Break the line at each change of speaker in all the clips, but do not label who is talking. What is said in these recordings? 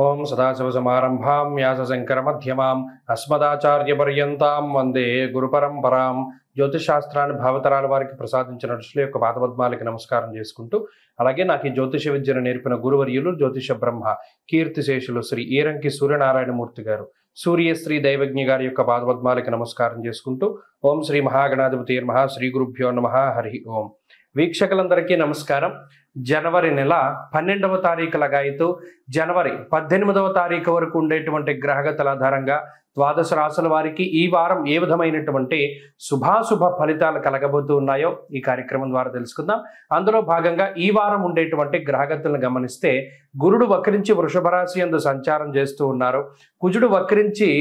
ఓం సదాశివసమారంభాం వ్యాసశంకరమధ్యమాం అస్మదాచార్యపర్యంతాం వందే గురుపరంపరాం. జ్యోతిషాస్త్రాన్ని భావతరాల వారికి ప్రసాదించిన ఋషుల యొక్క పాదపద్మాలకి నమస్కారం చేసుకుంటూ, అలాగే నాకు ఈ జ్యోతిష విద్యను నేర్పిన గురువర్యులు జ్యోతిష బ్రహ్మ కీర్తిశేషులు శ్రీ ఈరంకి సూర్యనారాయణమూర్తి గారు, సూర్యశ్రీ దైవజ్ఞ గారి యొక్క పాదపద్మాలకి నమస్కారం చేసుకుంటూ, ఓం శ్రీ మహాగణాధిపతి నమః, శ్రీ గురుభ్యో నమః, హరి ఓం. వీక్షకులందరికీ నమస్కారం. జనవరి నెల 12వ తారీఖు లగాయితూ జనవరి 18వ తారీఖు వరకు ఉండేటువంటి గ్రహగతుల ఆధారంగా ద్వాదశ రాశుల వారికి ఈ వారం ఏ విధమైనటువంటి శుభాశుభ ఫలితాలు కలగబోతూ ఉన్నాయో ఈ కార్యక్రమం ద్వారా తెలుసుకుందాం. అందులో భాగంగా ఈ వారం ఉండేటువంటి గ్రహగతులను గమనిస్తే, గురుడు వక్రించి వృషభ రాశి యందు సంచారం చేస్తూ ఉన్నారు. కుజుడు వక్రించి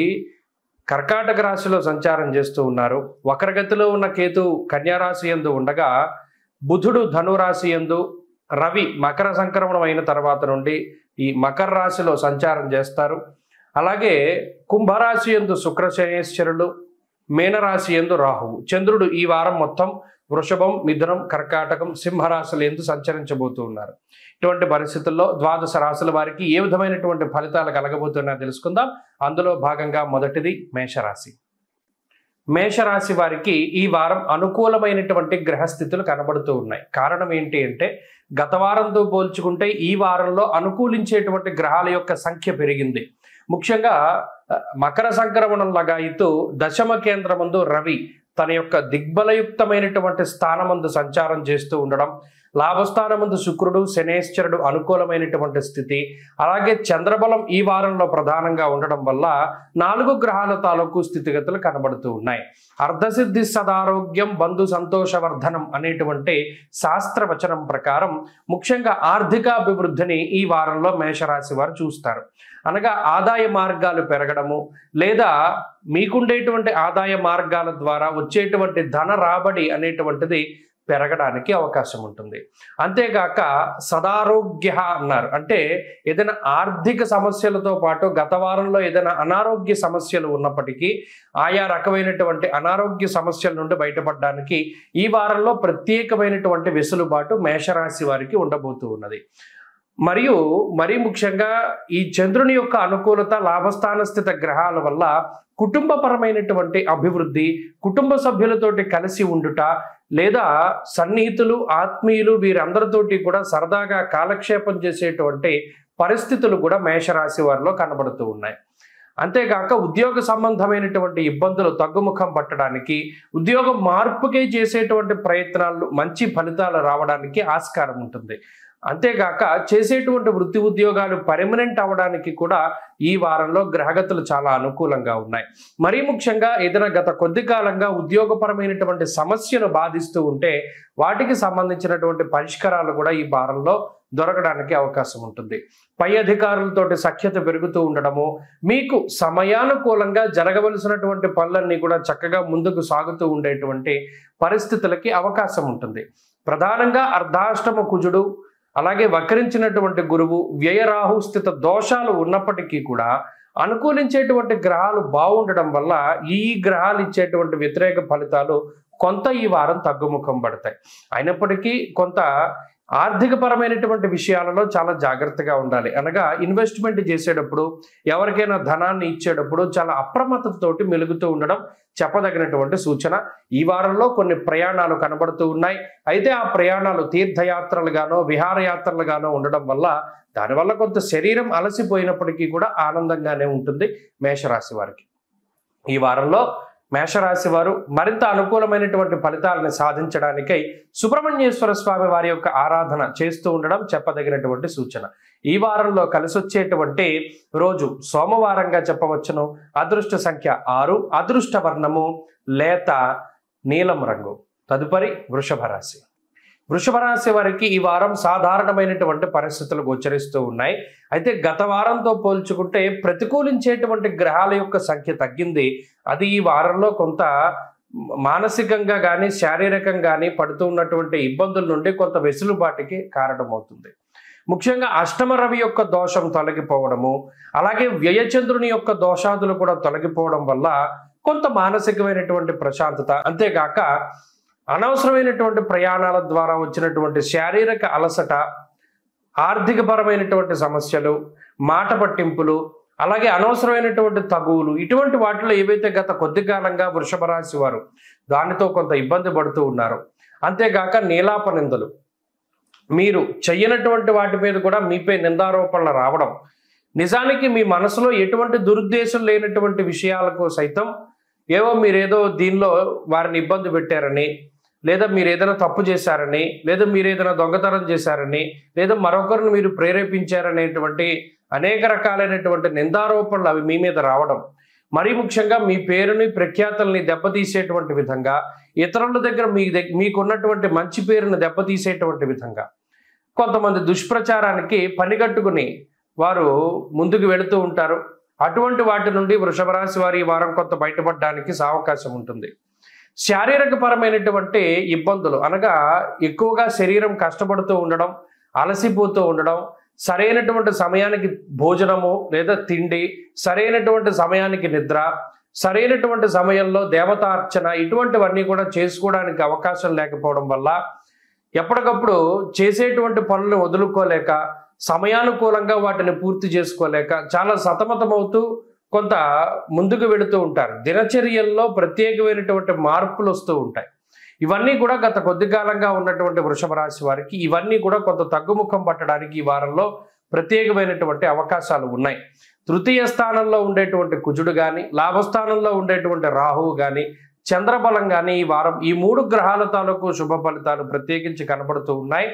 కర్కాటక రాశిలో సంచారం చేస్తూ ఉన్నారు. వక్రగతిలో ఉన్న కేతు కన్యారాశి యందు ఉండగా, బుధుడు ధనురాశి యందు, రవి మకర సంక్రమణం అయిన తర్వాత నుండి ఈ మకర రాశిలో సంచారం చేస్తారు. అలాగే కుంభరాశి యందు శుక్ర శనేశ్వరులు, మీనరాశి యందు రాహువు, చంద్రుడు ఈ వారం మొత్తం వృషభం, మిథునం, కర్కాటకం, సింహరాశుల యందు సంచరించబోతూ ఉన్నారు. ఇటువంటి పరిస్థితుల్లో ద్వాదశ రాశుల వారికి ఏ విధమైనటువంటి ఫలితాలు కలగబోతున్నాయో తెలుసుకుందాం. అందులో భాగంగా మొదటిది మేషరాశి. మేషరాశి వారికి ఈ వారం అనుకూలమైనటువంటి గ్రహస్థితులు కనబడుతూ ఉన్నాయి. కారణం ఏంటి అంటే, గత వారంతో పోల్చుకుంటే ఈ వారంలో అనుకూలించేటువంటి గ్రహాల యొక్క సంఖ్య పెరిగింది. ముఖ్యంగా మకర సంక్రమణం లగాయితూ దశమ కేంద్రమందు రవి తన యొక్క దిగ్బలయుక్తమైనటువంటి స్థానమందు సంచారం చేస్తూ ఉండడం, లాభస్థానమందు శుక్రుడు శనేశ్వరుడు అనుకూలమైనటువంటి స్థితి, అలాగే చంద్రబలం ఈ వారంలో ప్రధానంగా ఉండడం వల్ల 4 గ్రహాల తాలూకు స్థితిగతులు కనబడుతూ ఉన్నాయి. అర్ధసిద్ధి సదారోగ్యం బంధు సంతోషవర్ధనం అనేటువంటి శాస్త్రవచనం ప్రకారం ముఖ్యంగా ఆర్థికాభివృద్ధిని ఈ వారంలో మేషరాశి వారు చూస్తారు. అనగా ఆదాయ మార్గాలు పెరగడము, లేదా మీకుండేటువంటి ఆదాయ మార్గాల ద్వారా వచ్చేటువంటి ధన రాబడి అనేటువంటిది పెరగడానికి అవకాశం ఉంటుంది. అంతేగాక సదారోగ్య అన్నారు అంటే, ఏదైనా ఆర్థిక సమస్యలతో పాటు గత వారంలో ఏదైనా అనారోగ్య సమస్యలు ఉన్నప్పటికీ ఆయా రకమైనటువంటి అనారోగ్య సమస్యల నుండి బయటపడడానికి ఈ వారంలో ప్రత్యేకమైనటువంటి వెసులుబాటు మేషరాశి వారికి ఉండబోతూ ఉన్నది. మరియు మరీ ముఖ్యంగా ఈ చంద్రుని యొక్క అనుకూలత, లాభస్థాన స్థిత గ్రహాల వల్ల కుటుంబపరమైనటువంటి అభివృద్ధి, కుటుంబ సభ్యులతోటి కలిసి ఉండుట, లేదా సన్నిహితులు, ఆత్మీయులు వీరందరితోటి కూడా సరదాగా కాలక్షేపం చేసేటువంటి పరిస్థితులు కూడా మేషరాశి వారిలో కనబడుతూ ఉన్నాయి. అంతేగాక ఉద్యోగ సంబంధమైనటువంటి ఇబ్బందులు తగ్గుముఖం పట్టడానికి, ఉద్యోగ మార్పుకే చేసేటువంటి ప్రయత్నాలు మంచి ఫలితాలు రావడానికి ఆస్కారం ఉంటుంది. అంతేగాక చేసేటువంటి వృత్తి ఉద్యోగాలు పర్మనెంట్ అవ్వడానికి కూడా ఈ వారంలో గ్రహగతులు చాలా అనుకూలంగా ఉన్నాయి. మరీ ముఖ్యంగా ఏదైనా గత కొద్ది కాలంగా ఉద్యోగపరమైనటువంటి సమస్యలు బాధిస్తూ ఉంటే వాటికి సంబంధించినటువంటి పరిష్కారాలు కూడా ఈ వారంలో దొరకడానికి అవకాశం ఉంటుంది. పై అధికారులతోటి సఖ్యత పెరుగుతూ ఉండడము, మీకు సమయానుకూలంగా జరగవలసినటువంటి పనులన్నీ కూడా చక్కగా ముందుకు సాగుతూ ఉండేటువంటి పరిస్థితులకి అవకాశం ఉంటుంది. ప్రధానంగా అర్ధాష్టమ కుజుడు, అలాగే వక్రించినటువంటి గురువు, వ్యయరాహు స్థిత దోషాలు ఉన్నప్పటికీ కూడా అనుకూలించేటువంటి గ్రహాలు బాగుండడం వల్ల ఈ గ్రహాలు ఇచ్చేటువంటి వ్యతిరేక ఫలితాలు కొంత ఈ వారం తగ్గుముఖం పడతాయి. అయినప్పటికీ కొంత ఆర్థిక పరమైనటువంటి విషయాలలో చాలా జాగ్రత్తగా ఉండాలి. అనగా ఇన్వెస్ట్మెంట్ చేసేటప్పుడు, ఎవరికైనా ధనాన్ని ఇచ్చేటప్పుడు చాలా అప్రమత్తతోటి మెలుగుతూ ఉండడం చెప్పదగినటువంటి సూచన. ఈ వారంలో కొన్ని ప్రయాణాలు కనబడుతూ ఉన్నాయి. అయితే ఆ ప్రయాణాలు తీర్థయాత్రలుగానో విహారయాత్రలుగానో ఉండడం వల్ల దానివల్ల కొంత శరీరం అలసిపోయినప్పటికీ కూడా ఆనందంగానే ఉంటుంది మేషరాశి వారికి. ఈ వారంలో మేషరాశి వారు మరింత అనుకూలమైనటువంటి ఫలితాలను సాధించడానికై సుబ్రహ్మణ్యేశ్వర స్వామి వారి యొక్క ఆరాధన చేస్తూ ఉండడం చెప్పదగినటువంటి సూచన. ఈ వారంలో కలిసొచ్చేటువంటి రోజు సోమవారంగా చెప్పవచ్చును. అదృష్ట సంఖ్య 6, అదృష్ట వర్ణము లేత నీలం రంగు. తదుపరి వృషభ రాశి. వృషభ రాశి వారికి ఈ వారం సాధారణమైనటువంటి పరిస్థితులు గోచరిస్తూ ఉన్నాయి. అయితే గత వారంతో పోల్చుకుంటే ప్రతికూలించేటువంటి గ్రహాల యొక్క సంఖ్య తగ్గింది. అది ఈ వారంలో కొంత మానసికంగా కానీ శారీరకంగా కానీ పడుతూ ఉన్నటువంటి ఇబ్బందుల నుండి కొంత వెసులుబాటుకి కారణమవుతుంది. ముఖ్యంగా అష్టమ రవి యొక్క దోషం తొలగిపోవడము, అలాగే వ్యయచంద్రుని యొక్క దోషాదులు కూడా తొలగిపోవడం వల్ల కొంత మానసికమైనటువంటి ప్రశాంతత, అంతేగాక అనవసరమైనటువంటి ప్రయాణాల ద్వారా వచ్చినటువంటి శారీరక అలసట, ఆర్థికపరమైనటువంటి సమస్యలు, మాట పట్టింపులు, అలాగే అనవసరమైనటువంటి తగువులు, ఇటువంటి వాటిలో ఏవైతే గత కొద్ది కాలంగా వృషభ రాశి వారు దానితో కొంత ఇబ్బంది పడుతూ ఉన్నారు. అంతేగాక నీలాప నిందలు, మీరు చెయ్యనటువంటి వాటి మీద కూడా మీపై నిందారోపణలు రావడం, నిజానికి మీ మనసులో ఎటువంటి దురుద్దేశం లేనటువంటి విషయాలకు సైతం ఏవో మీరేదో దీనిలో వారిని ఇబ్బంది పెట్టారని, లేదా మీరు ఏదైనా తప్పు చేశారని, లేదా మీరు ఏదైనా దొంగతనం చేశారని, లేదా మరొకరిని మీరు ప్రేరేపించారనేటువంటి అనేక రకాలైనటువంటి నిందారోపణలు అవి మీ మీద రావడం, మరీ ముఖ్యంగా మీ పేరుని ప్రఖ్యాతల్ని దెబ్బతీసేటువంటి విధంగా, ఇతరుల దగ్గర మీకున్నటువంటి మంచి పేరుని దెబ్బతీసేటువంటి విధంగా కొంతమంది దుష్ప్రచారానికి పనిగట్టుకుని వారు ముందుకు వెళుతూ ఉంటారు. అటువంటి వాటి నుండి వృషభ రాశి వారి ఈ వారం కొంత బయటపడడానికి అవకాశం ఉంటుంది. శారీరక పరమైనటువంటి ఇబ్బందులు అనగా ఎక్కువగా శరీరం కష్టపడుతూ ఉండడం, అలసిపోతూ ఉండడం, సరైనటువంటి సమయానికి భోజనము లేదా తిండి, సరైనటువంటి సమయానికి నిద్ర, సరైనటువంటి సమయంలో దేవతార్చన, ఇటువంటివన్నీ కూడా చేసుకోవడానికి అవకాశం లేకపోవడం వల్ల ఎప్పటికప్పుడు చేసేటువంటి పనులను వదులుకోలేక, సమయానుకూలంగా వాటిని పూర్తి చేసుకోలేక చాలా సతమతమవుతూ కొంత ముందుకు వెళుతూ ఉంటారు. దినచర్యల్లో ప్రత్యేకమైనటువంటి మార్పులు వస్తూ ఉంటాయి. ఇవన్నీ కూడా గత కొద్ది కాలంగా ఉన్నటువంటి వృషభ రాశి వారికి ఇవన్నీ కూడా కొంత తగ్గుముఖం పట్టడానికి ఈ వారంలో ప్రత్యేకమైనటువంటి అవకాశాలు ఉన్నాయి. తృతీయ స్థానంలో ఉండేటువంటి కుజుడు కానీ, లాభస్థానంలో ఉండేటువంటి రాహువు కానీ, చంద్రబలం కానీ ఈ వారం ఈ 3 గ్రహాల తాలూకు శుభ ఫలితాలు ప్రత్యేకించి కనబడుతూ ఉన్నాయి.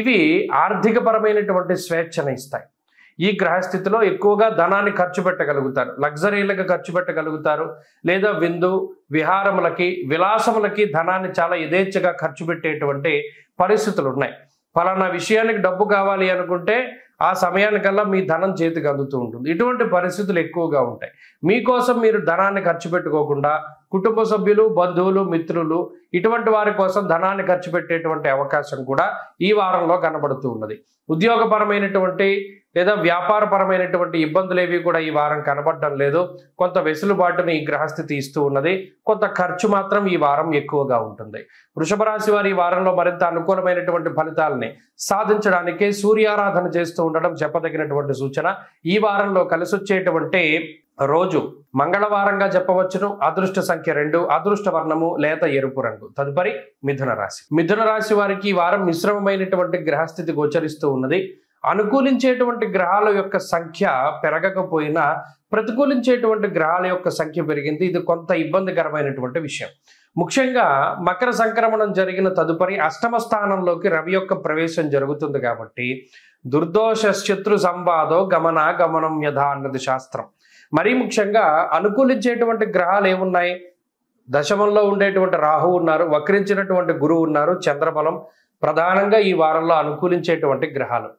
ఇవి ఆర్థిక పరమైనటువంటి స్వేచ్ఛను ఇస్తాయి. ఈ గ్రహస్థితిలో ఎక్కువగా ధనాన్ని ఖర్చు పెట్టగలుగుతారు, లగ్జరీలకు ఖర్చు పెట్టగలుగుతారు, లేదా విందు విహారములకి విలాసములకి ధనాన్ని చాలా యథేచ్ఛగా ఖర్చు పెట్టేటువంటి పరిస్థితులు ఉన్నాయి. ఫలానా విషయానికి డబ్బు కావాలి అనుకుంటే ఆ సమయానికల్లా మీ ధనం చేతికి అందుతూ ఉంటుంది. ఇటువంటి పరిస్థితులు ఎక్కువగా ఉంటాయి. మీకోసం మీరు ధనాన్ని ఖర్చు పెట్టుకోకుండా కుటుంబ సభ్యులు, బంధువులు, మిత్రులు ఇటువంటి వారి కోసం ధనాన్ని ఖర్చు పెట్టేటువంటి అవకాశం కూడా ఈ వారంలో కనబడుతూ ఉన్నది. ఉద్యోగపరమైనటువంటి లేదా వ్యాపారపరమైనటువంటి ఇబ్బందులు ఏవి కూడా ఈ వారం కనబడడం లేదు. కొంత వెసులుబాటును ఈ గ్రహస్థితి ఇస్తూ ఉన్నది. కొంత ఖర్చు మాత్రం ఈ వారం ఎక్కువగా ఉంటుంది. వృషభ రాశి వారి ఈ వారంలో మరింత అనుకూలమైనటువంటి ఫలితాలని సాధించడానికి సూర్యారాధన చేస్తూ ఉండడం చెప్పదగినటువంటి సూచన. ఈ వారంలో కలిసి వచ్చేటువంటి రోజు మంగళవారంగా చెప్పవచ్చును. అదృష్ట సంఖ్య 2, అదృష్ట వర్ణము లేత ఎరుపు రంగు. తదుపరి మిథున రాశి. మిథున రాశి వారికి ఈ వారం మిశ్రమమైనటువంటి గ్రహస్థితి గోచరిస్తూ ఉన్నది. అనుకూలించేటువంటి గ్రహాల యొక్క సంఖ్య పెరగకపోయినా ప్రతికూలించేటువంటి గ్రహాల యొక్క సంఖ్య పెరిగింది. ఇది కొంత ఇబ్బందికరమైనటువంటి విషయం. ముఖ్యంగా మకర సంక్రమణం జరిగిన తదుపరి అష్టమ స్థానంలోకి రవి యొక్క ప్రవేశం జరుగుతుంది కాబట్టి దుర్దోష శత్రు సంవాదో గమనం యథా అన్నది శాస్త్రం. మరీ ముఖ్యంగా అనుకూలించేటువంటి గ్రహాలు ఏమున్నాయి? దశమంలో ఉండేటువంటి రాహు ఉన్నారు, వక్రించినటువంటి గురువు ఉన్నారు, చంద్రబలం ప్రధానంగా ఈ వారంలో అనుకూలించేటువంటి గ్రహాలు.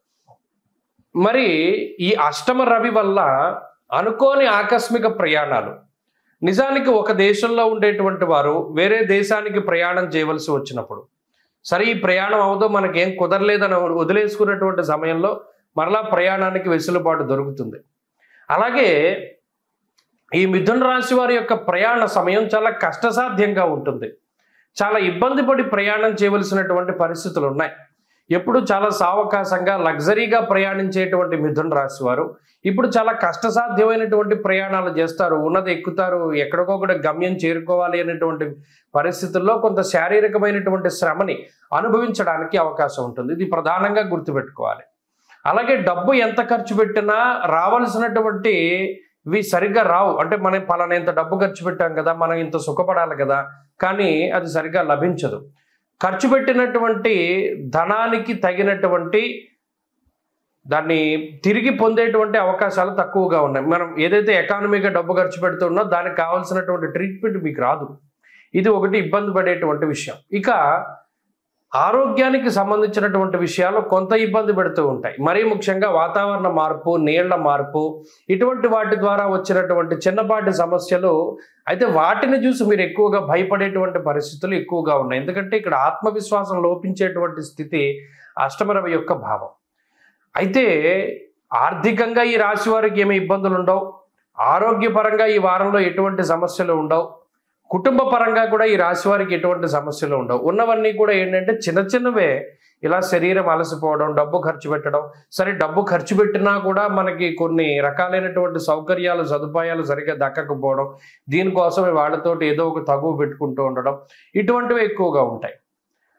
మరి ఈ అష్టమ రవి వల్ల అనుకోని ఆకస్మిక ప్రయాణాలు, నిజానికి ఒక దేశంలో ఉండేటువంటి వారు వేరే దేశానికి ప్రయాణం చేయవలసి వచ్చినప్పుడు, సరే ఈ ప్రయాణం అవదో మనకేం కుదరలేదని వదిలేసుకున్నటువంటి సమయంలో మరలా ప్రయాణానికి వెసులుబాటు దొరుకుతుంది. అలాగే ఈ మిథున రాశి వారి యొక్క ప్రయాణ సమయం చాలా కష్టసాధ్యంగా ఉంటుంది. చాలా ఇబ్బంది పడి ప్రయాణం చేయవలసినటువంటి పరిస్థితులు ఉన్నాయి. ఎప్పుడు చాలా సావకాశంగా లగ్జరీగా ప్రయాణించేటువంటి మిథున రాశి వారు ఇప్పుడు చాలా కష్టసాధ్యమైనటువంటి ప్రయాణాలు చేస్తారు. ఉన్నది ఎక్కుతారు, ఎక్కడికో కూడా గమ్యం చేరుకోవాలి అనేటువంటి పరిస్థితుల్లో కొంత శారీరకమైనటువంటి శ్రమని అనుభవించడానికి అవకాశం ఉంటుంది. ఇది ప్రధానంగా గుర్తుపెట్టుకోవాలి. అలాగే డబ్బు ఎంత ఖర్చు పెట్టినా రావాల్సినటువంటి ఇవి సరిగ్గా రావు. అంటే మనం పలానా ఇంత డబ్బు ఖర్చు పెట్టాం కదా, మనం ఇంత సుఖపడాలి కదా, కానీ అది సరిగ్గా లభించదు. ఖర్చు పెట్టినటువంటి ధనానికి తగినటువంటి దాన్ని తిరిగి పొందేటువంటి అవకాశాలు తక్కువగా ఉన్నాయి. మనం ఏదైతే ఎకానమీగా డబ్బు ఖర్చు పెడుతున్నా దానికి కావాల్సినటువంటి ట్రీట్మెంట్ మీకు రాదు. ఇది ఒకటి ఇబ్బంది పడేటువంటి విషయం. ఇక ఆరోగ్యానికి సంబంధించినటువంటి విషయాలు కొంత ఇబ్బంది పెడుతూ ఉంటాయి. మరీ ముఖ్యంగా వాతావరణ మార్పు, నీళ్ల మార్పు, ఇటువంటి వాటి ద్వారా వచ్చినటువంటి చిన్నపాటి సమస్యలు అయితే వాటిని చూసి మీరు ఎక్కువగా భయపడేటువంటి పరిస్థితులు ఎక్కువగా ఉన్నాయి. ఎందుకంటే ఇక్కడ ఆత్మవిశ్వాసం లోపించేటువంటి స్థితి అష్టమరవి యొక్క భావం. అయితే ఆర్థికంగా ఈ రాశి వారికి ఏమి ఇబ్బందులు ఉండవు, ఆరోగ్యపరంగా ఈ వారంలో ఎటువంటి సమస్యలు ఉండవు. కుటుంబ పరంగా కూడా ఈ రాశి వారికి ఎటువంటి సమస్యలు ఉండవు. ఉన్నవన్నీ కూడా ఏంటంటే చిన్న చిన్నవే. ఇలా శరీరం అలసిపోవడం, డబ్బు ఖర్చు పెట్టడం. సరే, డబ్బు ఖర్చు పెట్టినా కూడా మనకి కొన్ని రకాలైనటువంటి సౌకర్యాలు, సదుపాయాలు సరిగ్గా దక్కకపోవడం, దీనికోసమే వాళ్ళతోటి ఏదో ఒక తగువ పెట్టుకుంటూ ఉండడం, ఇటువంటివి ఎక్కువగా ఉంటాయి.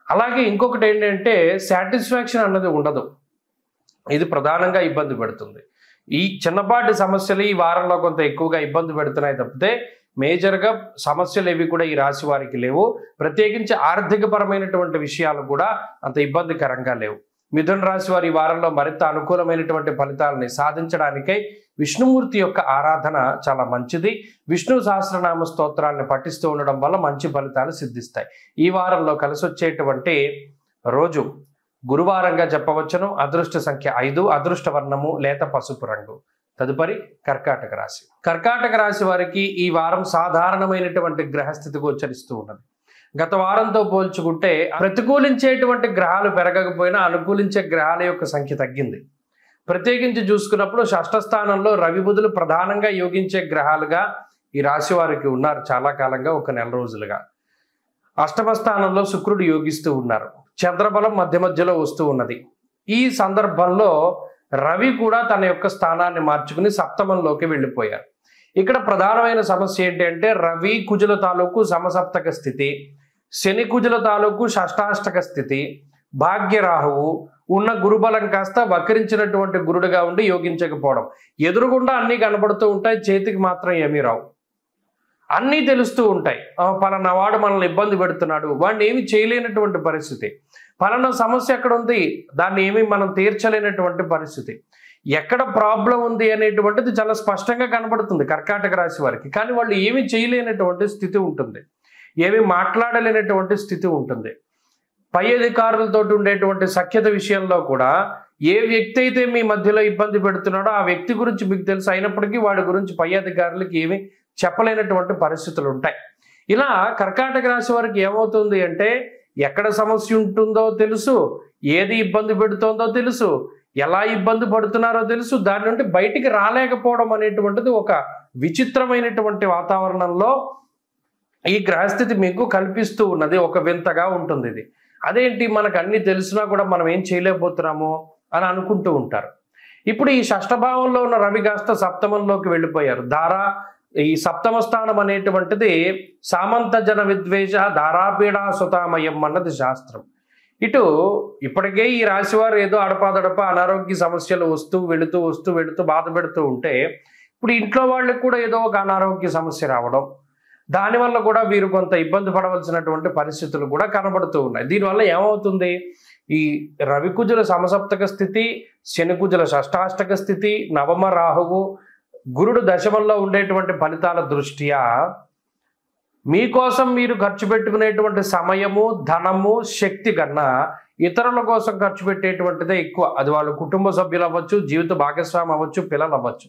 అలాగే ఇంకొకటి ఏంటంటే సాటిస్ఫాక్షన్ అన్నది ఉండదు. ఇది ప్రధానంగా ఇబ్బంది పెడుతుంది. ఈ చిన్నపాటి సమస్యలు ఈ వారంలో కొంత ఎక్కువగా ఇబ్బంది పెడుతున్నాయి తప్పితే మేజర్గా సమస్యలు ఏవి కూడా ఈ రాశి వారికి లేవు. ప్రత్యేకించి ఆర్థికపరమైనటువంటి విషయాలు కూడా అంత ఇబ్బందికరంగా లేవు. మిథున రాశి వారి ఈ వారంలో మరింత అనుకూలమైనటువంటి ఫలితాలని సాధించడానికై విష్ణుమూర్తి యొక్క ఆరాధన చాలా మంచిది. విష్ణు సహస్రనామ స్తోత్రాన్ని పఠిస్తూ ఉండడం వల్ల మంచి ఫలితాలు సిద్ధిస్తాయి. ఈ వారంలో కలిసి వచ్చేటువంటి రోజు గురువారంగా చెప్పవచ్చును. అదృష్ట సంఖ్య 5, అదృష్ట వర్ణము లేత పసుపు రంగు. తదుపరి కర్కాటక రాశి. కర్కాటక రాశి వారికి ఈ వారం సాధారణమైనటువంటి గ్రహస్థితి గోచరిస్తూ ఉన్నది. గత వారంతో పోల్చుకుంటే ప్రతికూలించేటువంటి గ్రహాలు పెరగకపోయినా అనుకూలించే గ్రహాల యొక్క సంఖ్య తగ్గింది. ప్రత్యేకించి చూసుకున్నప్పుడు షష్ఠ స్థానంలో రవి బుధులు ప్రధానంగా యోగించే గ్రహాలుగా ఈ రాశి వారికి ఉన్నారు చాలా కాలంగా, ఒక నెల రోజులుగా. అష్టమ స్థానంలో శుక్రుడు యోగిస్తూ ఉన్నారు. చంద్రబలం మధ్య మధ్యలో వస్తూ ఉన్నది. ఈ సందర్భంలో రవి కూడా తన యొక్క స్థానాన్ని మార్చుకుని సప్తమంలోకి వెళ్ళిపోయారు. ఇక్కడ ప్రధానమైన సమస్య ఏంటి అంటే రవి కుజుల తాలూకు సమసప్తక స్థితి, శని కుజుల తాలూకు షష్టాష్టక స్థితి, భాగ్యరాహువు ఉన్న గురుబలం కాస్త వక్రించినటువంటి గురుడుగా ఉండి యోగించకపోవడం. ఎదురుగుండా అన్నీ కనబడుతూ ఉంటాయి, చేతికి మాత్రం ఏమీ రావు. అన్నీ తెలుస్తూ ఉంటాయి. పలానా వాడు మనల్ని ఇబ్బంది పెడుతున్నాడు, వాడిని ఏమి చేయలేనటువంటి పరిస్థితి. పలానా సమస్య ఎక్కడ ఉంది, దాన్ని ఏమి మనం తీర్చలేనటువంటి పరిస్థితి. ఎక్కడ ప్రాబ్లం ఉంది అనేటువంటిది చాలా స్పష్టంగా కనబడుతుంది కర్కాటక రాశి వారికి. కానీ వాళ్ళు ఏమి చేయలేనటువంటి స్థితి ఉంటుంది, ఏమి మాట్లాడలేనటువంటి స్థితి ఉంటుంది. పై అధికారులతో ఉండేటువంటి సఖ్యత విషయంలో కూడా ఏ వ్యక్తి అయితే మీ మధ్యలో ఇబ్బంది పెడుతున్నాడో ఆ వ్యక్తి గురించి మీకు తెలుసు, అయినప్పటికీ వాడి గురించి పై అధికారులకి ఏమి చెప్పలేనటువంటి పరిస్థితులు ఉంటాయి. ఇలా కర్కాటక రాశి వారికి ఏమవుతుంది అంటే ఎక్కడ సమస్య ఉంటుందో తెలుసు, ఏది ఇబ్బంది పెడుతుందో తెలుసు, ఎలా ఇబ్బంది పడుతున్నారో తెలుసు. దాని నుండి బయటికి రాలేకపోవడం అనేటువంటిది ఒక విచిత్రమైనటువంటి వాతావరణంలో ఈ గ్రహస్థితి మీకు కల్పిస్తూ ఉన్నది. ఒక వింతగా ఉంటుంది ఇది. అదేంటి, మనకు అన్ని తెలిసినా కూడా మనం ఏం చేయలేకపోతున్నాము అని అనుకుంటూ ఉంటారు. ఇప్పుడు ఈ షష్ఠభావంలో ఉన్న రవి కాస్త సప్తమంలోకి వెళ్ళిపోయారు. ఈ సప్తమ స్థానం అనేటువంటిది సామంత జన విద్వేష ధారాపీడా సుతామయం అన్నది శాస్త్రం. ఇటు ఇప్పటికే ఈ రాశివారు ఏదో అడపాదడప అనారోగ్య సమస్యలు వస్తూ వెళుతూ బాధ పెడుతూ ఉంటే ఇప్పుడు ఇంట్లో వాళ్ళకి కూడా ఏదో ఒక అనారోగ్య సమస్య రావడం, దానివల్ల కూడా వీరు కొంత ఇబ్బంది పడవలసినటువంటి పరిస్థితులు కూడా కనబడుతూ ఉన్నాయి. దీనివల్ల ఏమవుతుంది, ఈ రవికుజుల సమసప్తక స్థితి, శనికుజుల షష్టాష్టక స్థితి, నవమ రాహువు, గురుడు దశమంలో ఉండేటువంటి ఫలితాల దృష్ట్యా మీకోసం మీరు ఖర్చు పెట్టుకునేటువంటి సమయము, ధనము, శక్తి కన్నా ఇతరుల కోసం ఖర్చు పెట్టేటువంటిదే ఎక్కువ. అది వాళ్ళు కుటుంబ సభ్యులు అవ్వచ్చు, జీవిత భాగస్వామి అవ్వచ్చు, పిల్లలు అవ్వచ్చు,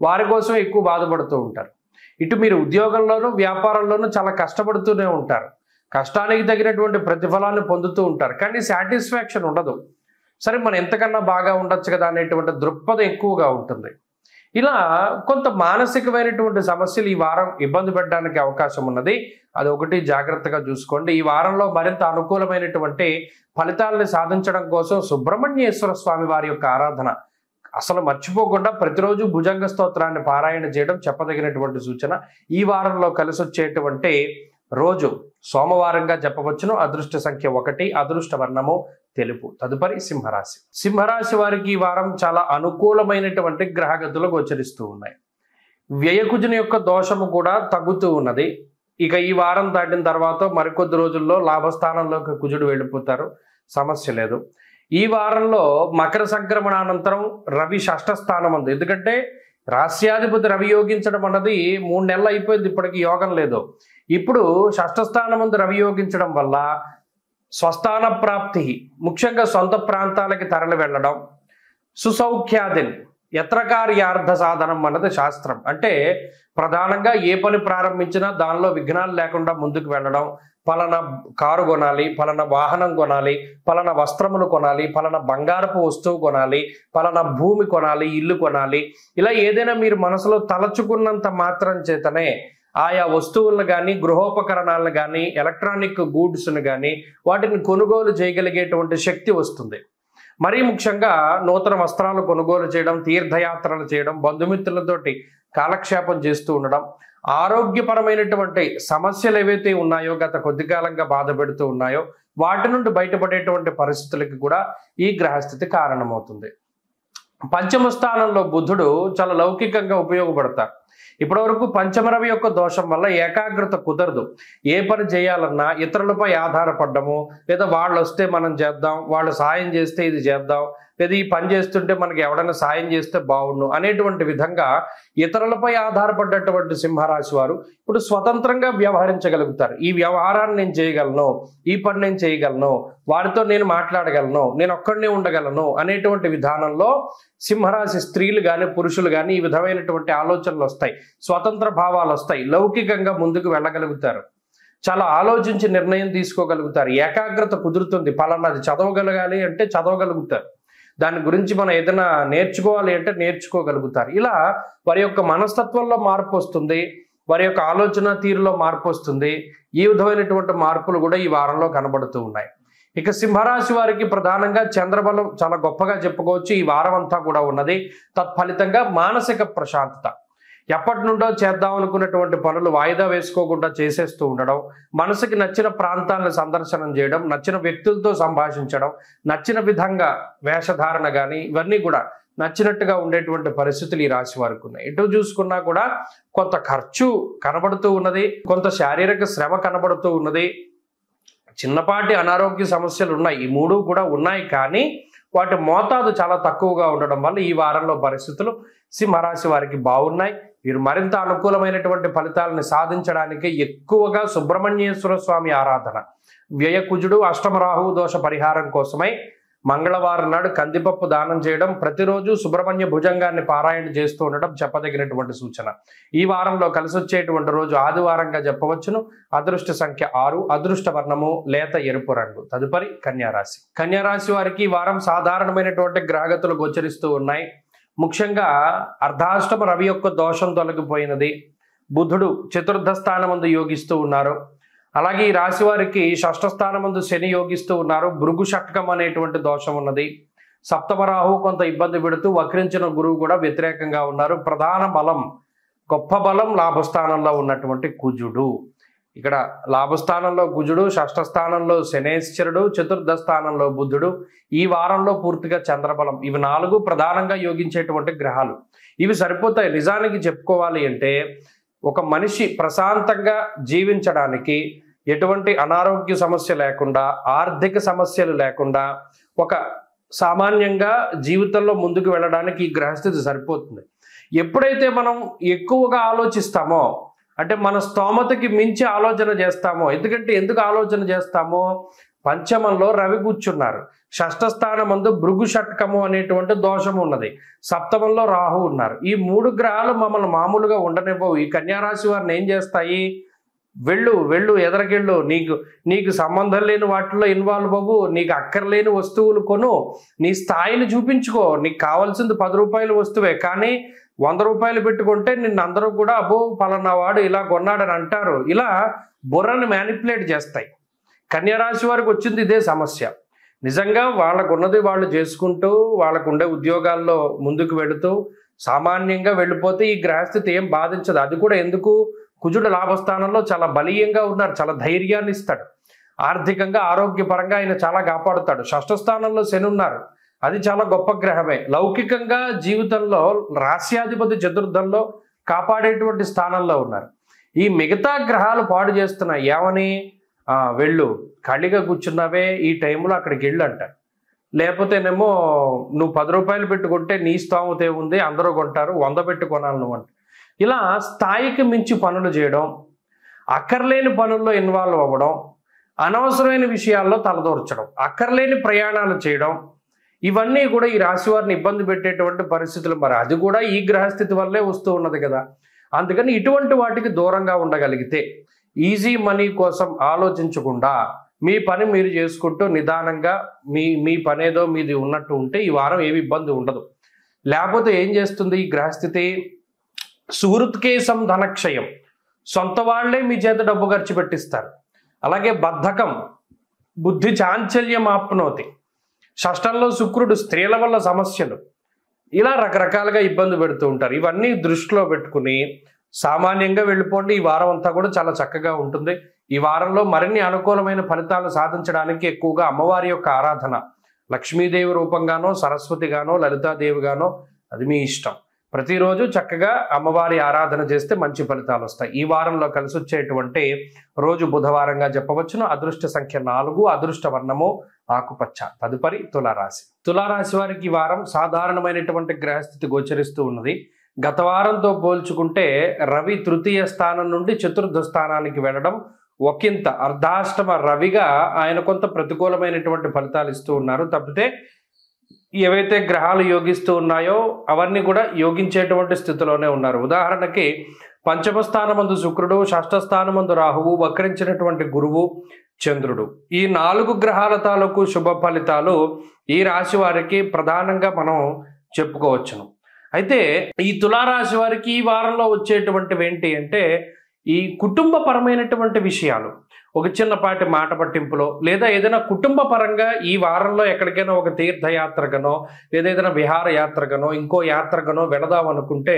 వారి కోసం ఎక్కువ బాధపడుతూ ఉంటారు. ఇటు మీరు ఉద్యోగంలోనూ వ్యాపారంలోనూ చాలా కష్టపడుతూనే ఉంటారు, కష్టానికి తగినటువంటి ప్రతిఫలాన్ని పొందుతూ ఉంటారు, కానీ సాటిస్ఫాక్షన్ ఉండదు. సరే, మనం ఎంతకన్నా బాగా ఉండొచ్చు కదా అనేటువంటి దృక్పథం ఎక్కువగా ఉంటుంది. ఇలా కొంత మానసికమైనటువంటి సమస్యలు ఈ వారం ఇబ్బంది పెట్టడానికి అవకాశం ఉన్నది. అది ఒకటి జాగ్రత్తగా చూసుకోండి. ఈ వారంలో మరింత అనుకూలమైనటువంటి ఫలితాలను సాధించడం కోసం సుబ్రహ్మణ్యేశ్వర స్వామి వారి యొక్క ఆరాధన అసలు మర్చిపోకుండా ప్రతిరోజు భుజంగ స్తోత్రాన్ని పారాయణ చేయడం చెప్పదగినటువంటి సూచన. ఈ వారంలో కలిసి వచ్చేటువంటి రోజు సోమవారంగా చెప్పవచ్చును. అదృష్ట సంఖ్య 1, అదృష్ట వర్ణము తెలుపు. తదుపరి సింహరాశి. సింహరాశి వారికి ఈ వారం చాలా అనుకూలమైనటువంటి గ్రహగతులు గోచరిస్తూ ఉన్నాయి. వ్యయకుజుని యొక్క దోషము కూడా తగ్గుతూ ఉన్నది. ఇక ఈ వారం దాటిన తర్వాత మరికొద్ది రోజుల్లో లాభస్థానంలోకి కుజుడు వెళ్ళిపోతారు, సమస్య లేదు. ఈ వారంలో మకర సంక్రమణ అనంతరం రవి షష్ఠ స్థానం ఉంది. ఎందుకంటే రాస్యాధిపతి రవి యోగించడం అన్నది 3 నెలలు అయిపోయింది, ఇప్పటికి యోగం లేదు. ఇప్పుడు షష్ఠ స్థానం ముందు రవి యోగించడం వల్ల స్వస్థాన ప్రాప్తి, ముఖ్యంగా సొంత ప్రాంతాలకి తరలి వెళ్ళడం, సుసౌఖ్యాదిన్ యత్రకార్యార్థ సాధనం అన్నది శాస్త్రం. అంటే ప్రధానంగా ఏ పని ప్రారంభించినా దానిలో విఘ్నాలు లేకుండా ముందుకు వెళ్ళడం, పలానా కారు కొనాలి, పలానా వాహనం కొనాలి, పలానా వస్త్రములు కొనాలి, పలానా బంగారపు వస్తువు కొనాలి, పలానా భూమి కొనాలి, ఇల్లు కొనాలి, ఇలా ఏదైనా మీరు మనసులో తలచుకున్నంత మాత్రం చేతనే ఆయా వస్తువులను కానీ గృహోపకరణాలను కానీ ఎలక్ట్రానిక్ గూడ్స్ను కానీ వాటిని కొనుగోలు చేయగలిగేటువంటి శక్తి వస్తుంది. మరీ ముఖ్యంగా నూతన వస్త్రాలు కొనుగోలు చేయడం, తీర్థయాత్రలు చేయడం, బంధుమిత్రులతోటి కాలక్షేపం చేస్తూ ఉండడం, ఆరోగ్యపరమైనటువంటి సమస్యలు ఏవైతే ఉన్నాయో గత కొద్ది కాలంగా బాధ పెడుతూ ఉన్నాయో వాటి నుండి బయటపడేటువంటి పరిస్థితులకి కూడా ఈ గ్రహస్థితి కారణమవుతుంది. పంచమ స్థానంలో బుధుడు చాలా లౌకికంగా ఉపయోగపడతారు. ఇప్పటివరకు పంచమరవి యొక్క దోషం వల్ల ఏకాగ్రత కుదరదు. ఏ పని చేయాలన్నా ఇతరులపై ఆధారపడ్డము, లేదా వాళ్ళు వస్తే మనం చేద్దాం, వాళ్ళు సాయం చేస్తే ఇది చేద్దాం, లేదా ఈ పని చేస్తుంటే మనకి ఎవడైనా సాయం చేస్తే బాగుండు అనేటువంటి విధంగా ఇతరులపై ఆధారపడ్డటువంటి సింహరాశి వారు ఇప్పుడు స్వతంత్రంగా వ్యవహరించగలుగుతారు. ఈ వ్యవహారాన్ని నేను చేయగలను, ఈ పని నేను చేయగలను, వారితో నేను మాట్లాడగలను, నేను ఒక్కడినే ఉండగలను అనేటువంటి విధానంలో సింహరాశి స్త్రీలు కానీ పురుషులు కానీ ఈ విధమైనటువంటి ఆలోచనలు వస్తాయి, స్వతంత్ర భావాలు వస్తాయి, లౌకికంగా ముందుకు వెళ్ళగలుగుతారు, చాలా ఆలోచించి నిర్ణయం తీసుకోగలుగుతారు, ఏకాగ్రత కుదురుతుంది. పలానాది చదవగలగాలి అంటే చదవగలుగుతారు, దాని గురించి మనం ఏదైనా నేర్చుకోవాలి అంటే నేర్చుకోగలుగుతారు. ఇలా వారి యొక్క మనస్తత్వంలో మార్పు వస్తుంది, వారి యొక్క ఆలోచన తీరులో మార్పు వస్తుంది. ఈ విధమైనటువంటి మార్పులు కూడా ఈ వారంలో కనబడుతూ ఉన్నాయి. ఇక సింహరాశి వారికి ప్రధానంగా చంద్రబలం చాలా గొప్పగా చెప్పుకోవచ్చు. ఈ వారం అంతా కూడా ఉన్నది. తత్ఫలితంగా మానసిక ప్రశాంతత, ఎప్పటి నుండో చేద్దాం అనుకున్నటువంటి పనులు వాయిదా వేసుకోకుండా చేసేస్తూ ఉండడం, మనసుకి నచ్చిన ప్రాంతాలను సందర్శనం చేయడం, నచ్చిన వ్యక్తులతో సంభాషించడం, నచ్చిన విధంగా వేషధారణ కానీ ఇవన్నీ కూడా నచ్చినట్టుగా ఉండేటువంటి పరిస్థితులు ఈ రాశి వారికి ఉన్నాయి. ఎటు చూసుకున్నా కూడా కొంత ఖర్చు కనబడుతూ ఉన్నది, కొంత శారీరక శ్రమ కనబడుతూ ఉన్నది, చిన్నపాటి అనారోగ్య సమస్యలు ఉన్నాయి. ఈ మూడు కూడా ఉన్నాయి, కానీ వాటి మోతాదు చాలా తక్కువగా ఉండడం వల్ల ఈ వారంలో పరిస్థితులు సింహరాశి వారికి బాగున్నాయి. వీరు మరింత అనుకూలమైనటువంటి ఫలితాలను సాధించడానికి ఎక్కువగా సుబ్రహ్మణ్యేశ్వర స్వామి ఆరాధన, వ్యయకుజుడు అష్టమరాహు దోష పరిహారం కోసమై మంగళవారం నాడు కందిపప్పు దానం చేయడం, ప్రతిరోజు సుబ్రహ్మణ్య భుజంగాన్ని పారాయణ చేస్తూ ఉండడం చెప్పదగినటువంటి సూచన. ఈ వారంలో కలిసి వచ్చేటువంటి రోజు ఆదివారంగా చెప్పవచ్చును. అదృష్ట సంఖ్య 6, అదృష్ట వర్ణము లేత ఎరుపు రంగు. తదుపరి కన్యారాశి. కన్యారాశి వారికి ఈ వారం సాధారణమైనటువంటి గ్రహగతులు గోచరిస్తూ ఉన్నాయి. ముఖ్యంగా అర్ధాష్టమ రవి యొక్క దోషం తొలగిపోయినది, బుధుడు చతుర్థ స్థానమందు యోగిస్తూ ఉన్నారు. అలాగే ఈ రాశి వారికి షష్ఠ స్థానమందు శని యోగిస్తూ ఉన్నారు. భృగు షట్కం అనేటువంటి దోషం ఉన్నది. సప్తమ రాహు కొంత ఇబ్బంది పెడుతూ వక్రించిన గురువు కూడా వ్యతిరేకంగా ఉన్నారు. ప్రధాన బలం, గొప్ప బలం లాభస్థానంలో ఉన్నటువంటి కుజుడు. ఇక్కడ లాభస్థానంలో కుజుడు, షష్ఠ స్థానంలో శనేశ్వరుడు, చతుర్థ స్థానంలో బుధుడు, ఈ వారంలో పూర్తిగా చంద్రబలం. ఇవి 4 ప్రధానంగా యోగించేటువంటి గ్రహాలు. ఇవి సరిపోతాయి. నిజానికి చెప్పుకోవాలి అంటే ఒక మనిషి ప్రశాంతంగా జీవించడానికి, ఎటువంటి అనారోగ్య సమస్య లేకుండా, ఆర్థిక సమస్యలు లేకుండా, ఒక సామాన్యంగా జీవితంలో ముందుకు వెళ్ళడానికి ఈ గ్రహస్థితి సరిపోతుంది. ఎప్పుడైతే మనం ఎక్కువగా ఆలోచిస్తామో, అంటే మన స్తోమతకి మించి ఆలోచన చేస్తామో, ఎందుకు ఆలోచన చేస్తామో, పంచమంలో రవి కూర్చున్నారు, షష్ఠ స్థానమందు భృగు షట్కము అనేటువంటి దోషం ఉన్నది, సప్తమంలో రాహు ఉన్నారు. ఈ 3 గ్రహాలు మమ్మల్ని మామూలుగా ఉండనివ్వవు. ఈ కన్యారాశి వారిని ఏం చేస్తాయి? వెళ్ళు ఎదరకెళ్ళు, నీకు సంబంధం లేని వాటిలో ఇన్వాల్వ్ అవ్వు, నీకు అక్కర్లేని వస్తువులు కొను, నీ స్థాయిని చూపించుకో. నీకు కావాల్సింది 10 రూపాయల వస్తువే, కానీ 100 రూపాయలు పెట్టుకుంటే నిన్ను అందరూ కూడా అబ్బో పలానా వాడు ఇలా కొన్నాడని అంటారు. ఇలా బుర్రని మ్యానిపులేట్ చేస్తాయి. కన్యారాశి వారికి వచ్చింది ఇదే సమస్య. నిజంగా వాళ్ళకున్నది వాళ్ళు చేసుకుంటూ, వాళ్ళకు ఉండే ఉద్యోగాల్లో ముందుకు వెళుతూ సామాన్యంగా వెళ్ళిపోతే ఈ గ్రహస్థితి ఏం బాధించదు. అది కూడా ఎందుకు? కుజుడు లాభస్థానంలో చాలా బలీయంగా ఉన్నారు, చాలా ధైర్యాన్ని ఇస్తాడు. ఆర్థికంగా ఆరోగ్యపరంగా ఆయన చాలా కాపాడుతాడు. షష్ఠ స్థానంలో శని ఉన్నారు, అది చాలా గొప్ప గ్రహమే. లౌకికంగా జీవితంలో రాస్యాధిపతి చతుర్థంలో కాపాడేటువంటి స్థానంలో ఉన్నారు. ఈ మిగతా గ్రహాలు పాడు చేస్తున్నాయి. ఏమని? వెళ్ళు, ఖాళీగా కూర్చున్నావే, ఈ టైంలో అక్కడికి వెళ్ళు అంటారు. లేకపోతేనేమో నువ్వు 10 రూపాయలు పెట్టుకుంటే నీ స్తోమతే ఉంది, అందరూ కొంటారు, 100 పెట్టి కొనాలి నువ్వు అంట. ఇలా స్థాయికి మించి పనులు చేయడం, అక్కర్లేని పనుల్లో ఇన్వాల్వ్ అవ్వడం, అనవసరమైన విషయాల్లో తలదూర్చడం, అక్కర్లేని ప్రయాణాలు చేయడం, ఇవన్నీ కూడా ఈ రాశి వారిని ఇబ్బంది పెట్టేటువంటి పరిస్థితులు. మరి అది కూడా ఈ గ్రహస్థితి వల్లే వస్తూ ఉన్నది కదా. అందుకని ఇటువంటి వాటికి దూరంగా ఉండగలిగితే, ఈజీ మనీ కోసం ఆలోచించకుండా మీ పని మీరు చేసుకుంటూ నిదానంగా మీ పనేదో మీది ఉన్నట్టు ఉంటే ఈ వారం ఏమి ఇబ్బంది ఉండదు. లేకపోతే ఏం చేస్తుంది ఈ గ్రహస్థితి? సుహృత్కేశం ధనక్షయం, సొంత వాళ్లే మీ చేత డబ్బు ఖర్చు పెట్టిస్తారు. అలాగే బద్ధకం, బుద్ధి చాంచల్యం ఆప్నోతి, షష్టంలో శుక్రుడు, స్త్రీల వల్ల సమస్యలు, ఇలా రకరకాలుగా ఇబ్బంది పెడుతూ ఉంటారు. ఇవన్నీ దృష్టిలో పెట్టుకుని సామాన్యంగా వెళ్ళిపోండి. ఈ వారం అంతా కూడా చాలా చక్కగా ఉంటుంది. ఈ వారంలో మరిన్ని అనుకూలమైన ఫలితాలు సాధించడానికి ఎక్కువగా అమ్మవారి యొక్క ఆరాధన, లక్ష్మీదేవి రూపంగానో, సరస్వతిగానో, లలితాదేవిగానో, అది మీ ఇష్టం. ప్రతిరోజు చక్కగా అమ్మవారి ఆరాధన చేస్తే మంచి ఫలితాలు వస్తాయి. ఈ వారంలో కలిసి వచ్చేటువంటి రోజు బుధవారంగా చెప్పవచ్చును. అదృష్ట సంఖ్య 4, అదృష్ట వర్ణము ఆకుపచ్చ. తదుపరి తులారాశి. తులారాశి వారికి ఈ వారం సాధారణమైనటువంటి గ్రహస్థితి గోచరిస్తూ ఉన్నది. గత వారంతో పోల్చుకుంటే రవి తృతీయ స్థానం నుండి చతుర్థ స్థానానికి వెళ్ళడం, ఒకంత అర్ధాష్టమ రవిగా ఆయన కొంత ప్రతికూలమైనటువంటి ఫలితాలు ఇస్తూ ఉన్నారు. తప్పితే ఏవైతే గ్రహాలు యోగిస్తూ ఉన్నాయో అవన్నీ కూడా యోగించేటువంటి స్థితిలోనే ఉన్నారు. ఉదాహరణకి పంచమ స్థానమందు శుక్రుడు, షష్ఠ స్థానమందు రాహువు, వక్రించినటువంటి గురువు, చంద్రుడు, ఈ 4 గ్రహాల తాలూకు శుభ ఫలితాలు ఈ రాశి వారికి ప్రధానంగా మనం చెప్పుకోవచ్చును. అయితే ఈ తులారాశి వారికి ఈ వారంలో వచ్చేటువంటివి ఏంటి అంటే ఈ కుటుంబపరమైనటువంటి విషయాలు, ఒక చిన్నపాటి మాట పట్టింపులో, లేదా ఏదైనా కుటుంబ పరంగా ఈ వారంలో ఎక్కడికైనా ఒక తీర్థయాత్రగనో, లేదా ఏదైనా విహారయాత్రగనో, ఇంకో యాత్రగనో వెళదాం అనుకుంటే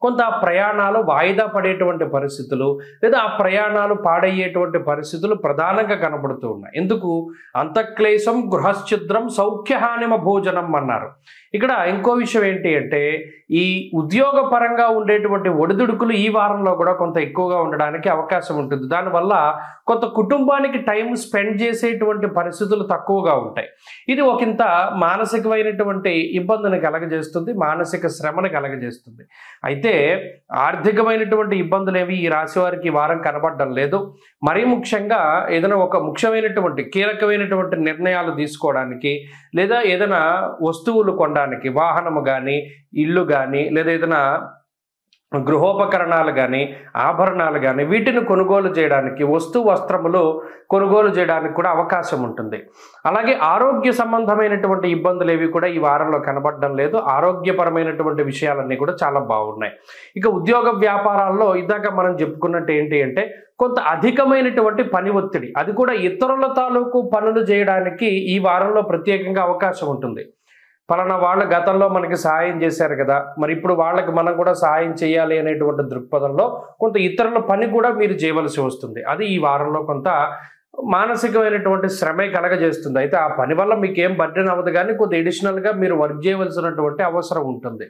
కొంత ఆ ప్రయాణాలు వాయిదా పడేటువంటి పరిస్థితులు, లేదా ఆ ప్రయాణాలు పాడయ్యేటువంటి పరిస్థితులు ప్రధానంగా కనబడుతూ ఉన్నాయి. ఎందుకు? అంతఃక్లేశం గృహశ్చిద్రం సౌఖ్యహానిమ భోజనం అన్నారు. ఇక్కడ ఇంకో విషయం ఏంటి అంటే ఈ ఉద్యోగ పరంగా ఉండేటువంటి ఒడిదుడుకులు ఈ వారంలో కూడా కొంత ఎక్కువగా ఉండడానికి అవకాశం ఉంటుంది. దానివల్ల కొంత కుటుంబానికి టైం స్పెండ్ చేసేటువంటి పరిస్థితులు తక్కువగా ఉంటాయి. ఇది ఒకంత మానసికమైనటువంటి ఇబ్బందిని కలగజేస్తుంది, మానసిక శ్రమను కలగజేస్తుంది. అయితే ఆర్థికమైనటువంటి ఇబ్బందులు ఏవి ఈ రాశి వారికి ఈ వారం కనబడడం లేదు. మరీ ముఖ్యంగా ఏదైనా ఒక ముఖ్యమైనటువంటి కీలకమైనటువంటి నిర్ణయాలు తీసుకోవడానికి, లేదా ఏదైనా వస్తువులు కొనడానికి, వాహనము కానీ, ఇల్లు కానీ, లేదా ఏదైనా గృహోపకరణాలు కానీ, ఆభరణాలు కానీ, వీటిని కొనుగోలు చేయడానికి, వస్త్రములు కొనుగోలు చేయడానికి కూడా అవకాశం ఉంటుంది. అలాగే ఆరోగ్య సంబంధమైనటువంటి ఇబ్బందులు ఏవి కూడా ఈ వారంలో కనబడడం లేదు. ఆరోగ్యపరమైనటువంటి విషయాలన్నీ కూడా చాలా బాగున్నాయి. ఇక ఉద్యోగ వ్యాపారాల్లో ఇందాక మనం చెప్పుకున్నట్టు ఏంటి అంటే కొంత అధికమైనటువంటి పని ఒత్తిడి, అది కూడా ఇతరుల తాలూకు పనులు చేయడానికి ఈ వారంలో ప్రత్యేకంగా అవకాశం ఉంటుంది. పలానా వాళ్ళు గతంలో మనకి సహాయం చేశారు కదా, మరి ఇప్పుడు వాళ్ళకి మనం కూడా సహాయం చేయాలి అనేటువంటి దృక్పథంలో కొంత ఇతరుల పని కూడా మీరు చేయవలసి వస్తుంది. అది ఈ వారంలో కొంత మానసికమైనటువంటి శ్రమే కలగజేస్తుంది. అయితే ఆ పని వల్ల మీకు ఏం బర్డెన్ అవ్వదు, కానీ కొంత ఎడిషనల్గా మీరు వర్క్ చేయవలసినటువంటి అవసరం ఉంటుంది.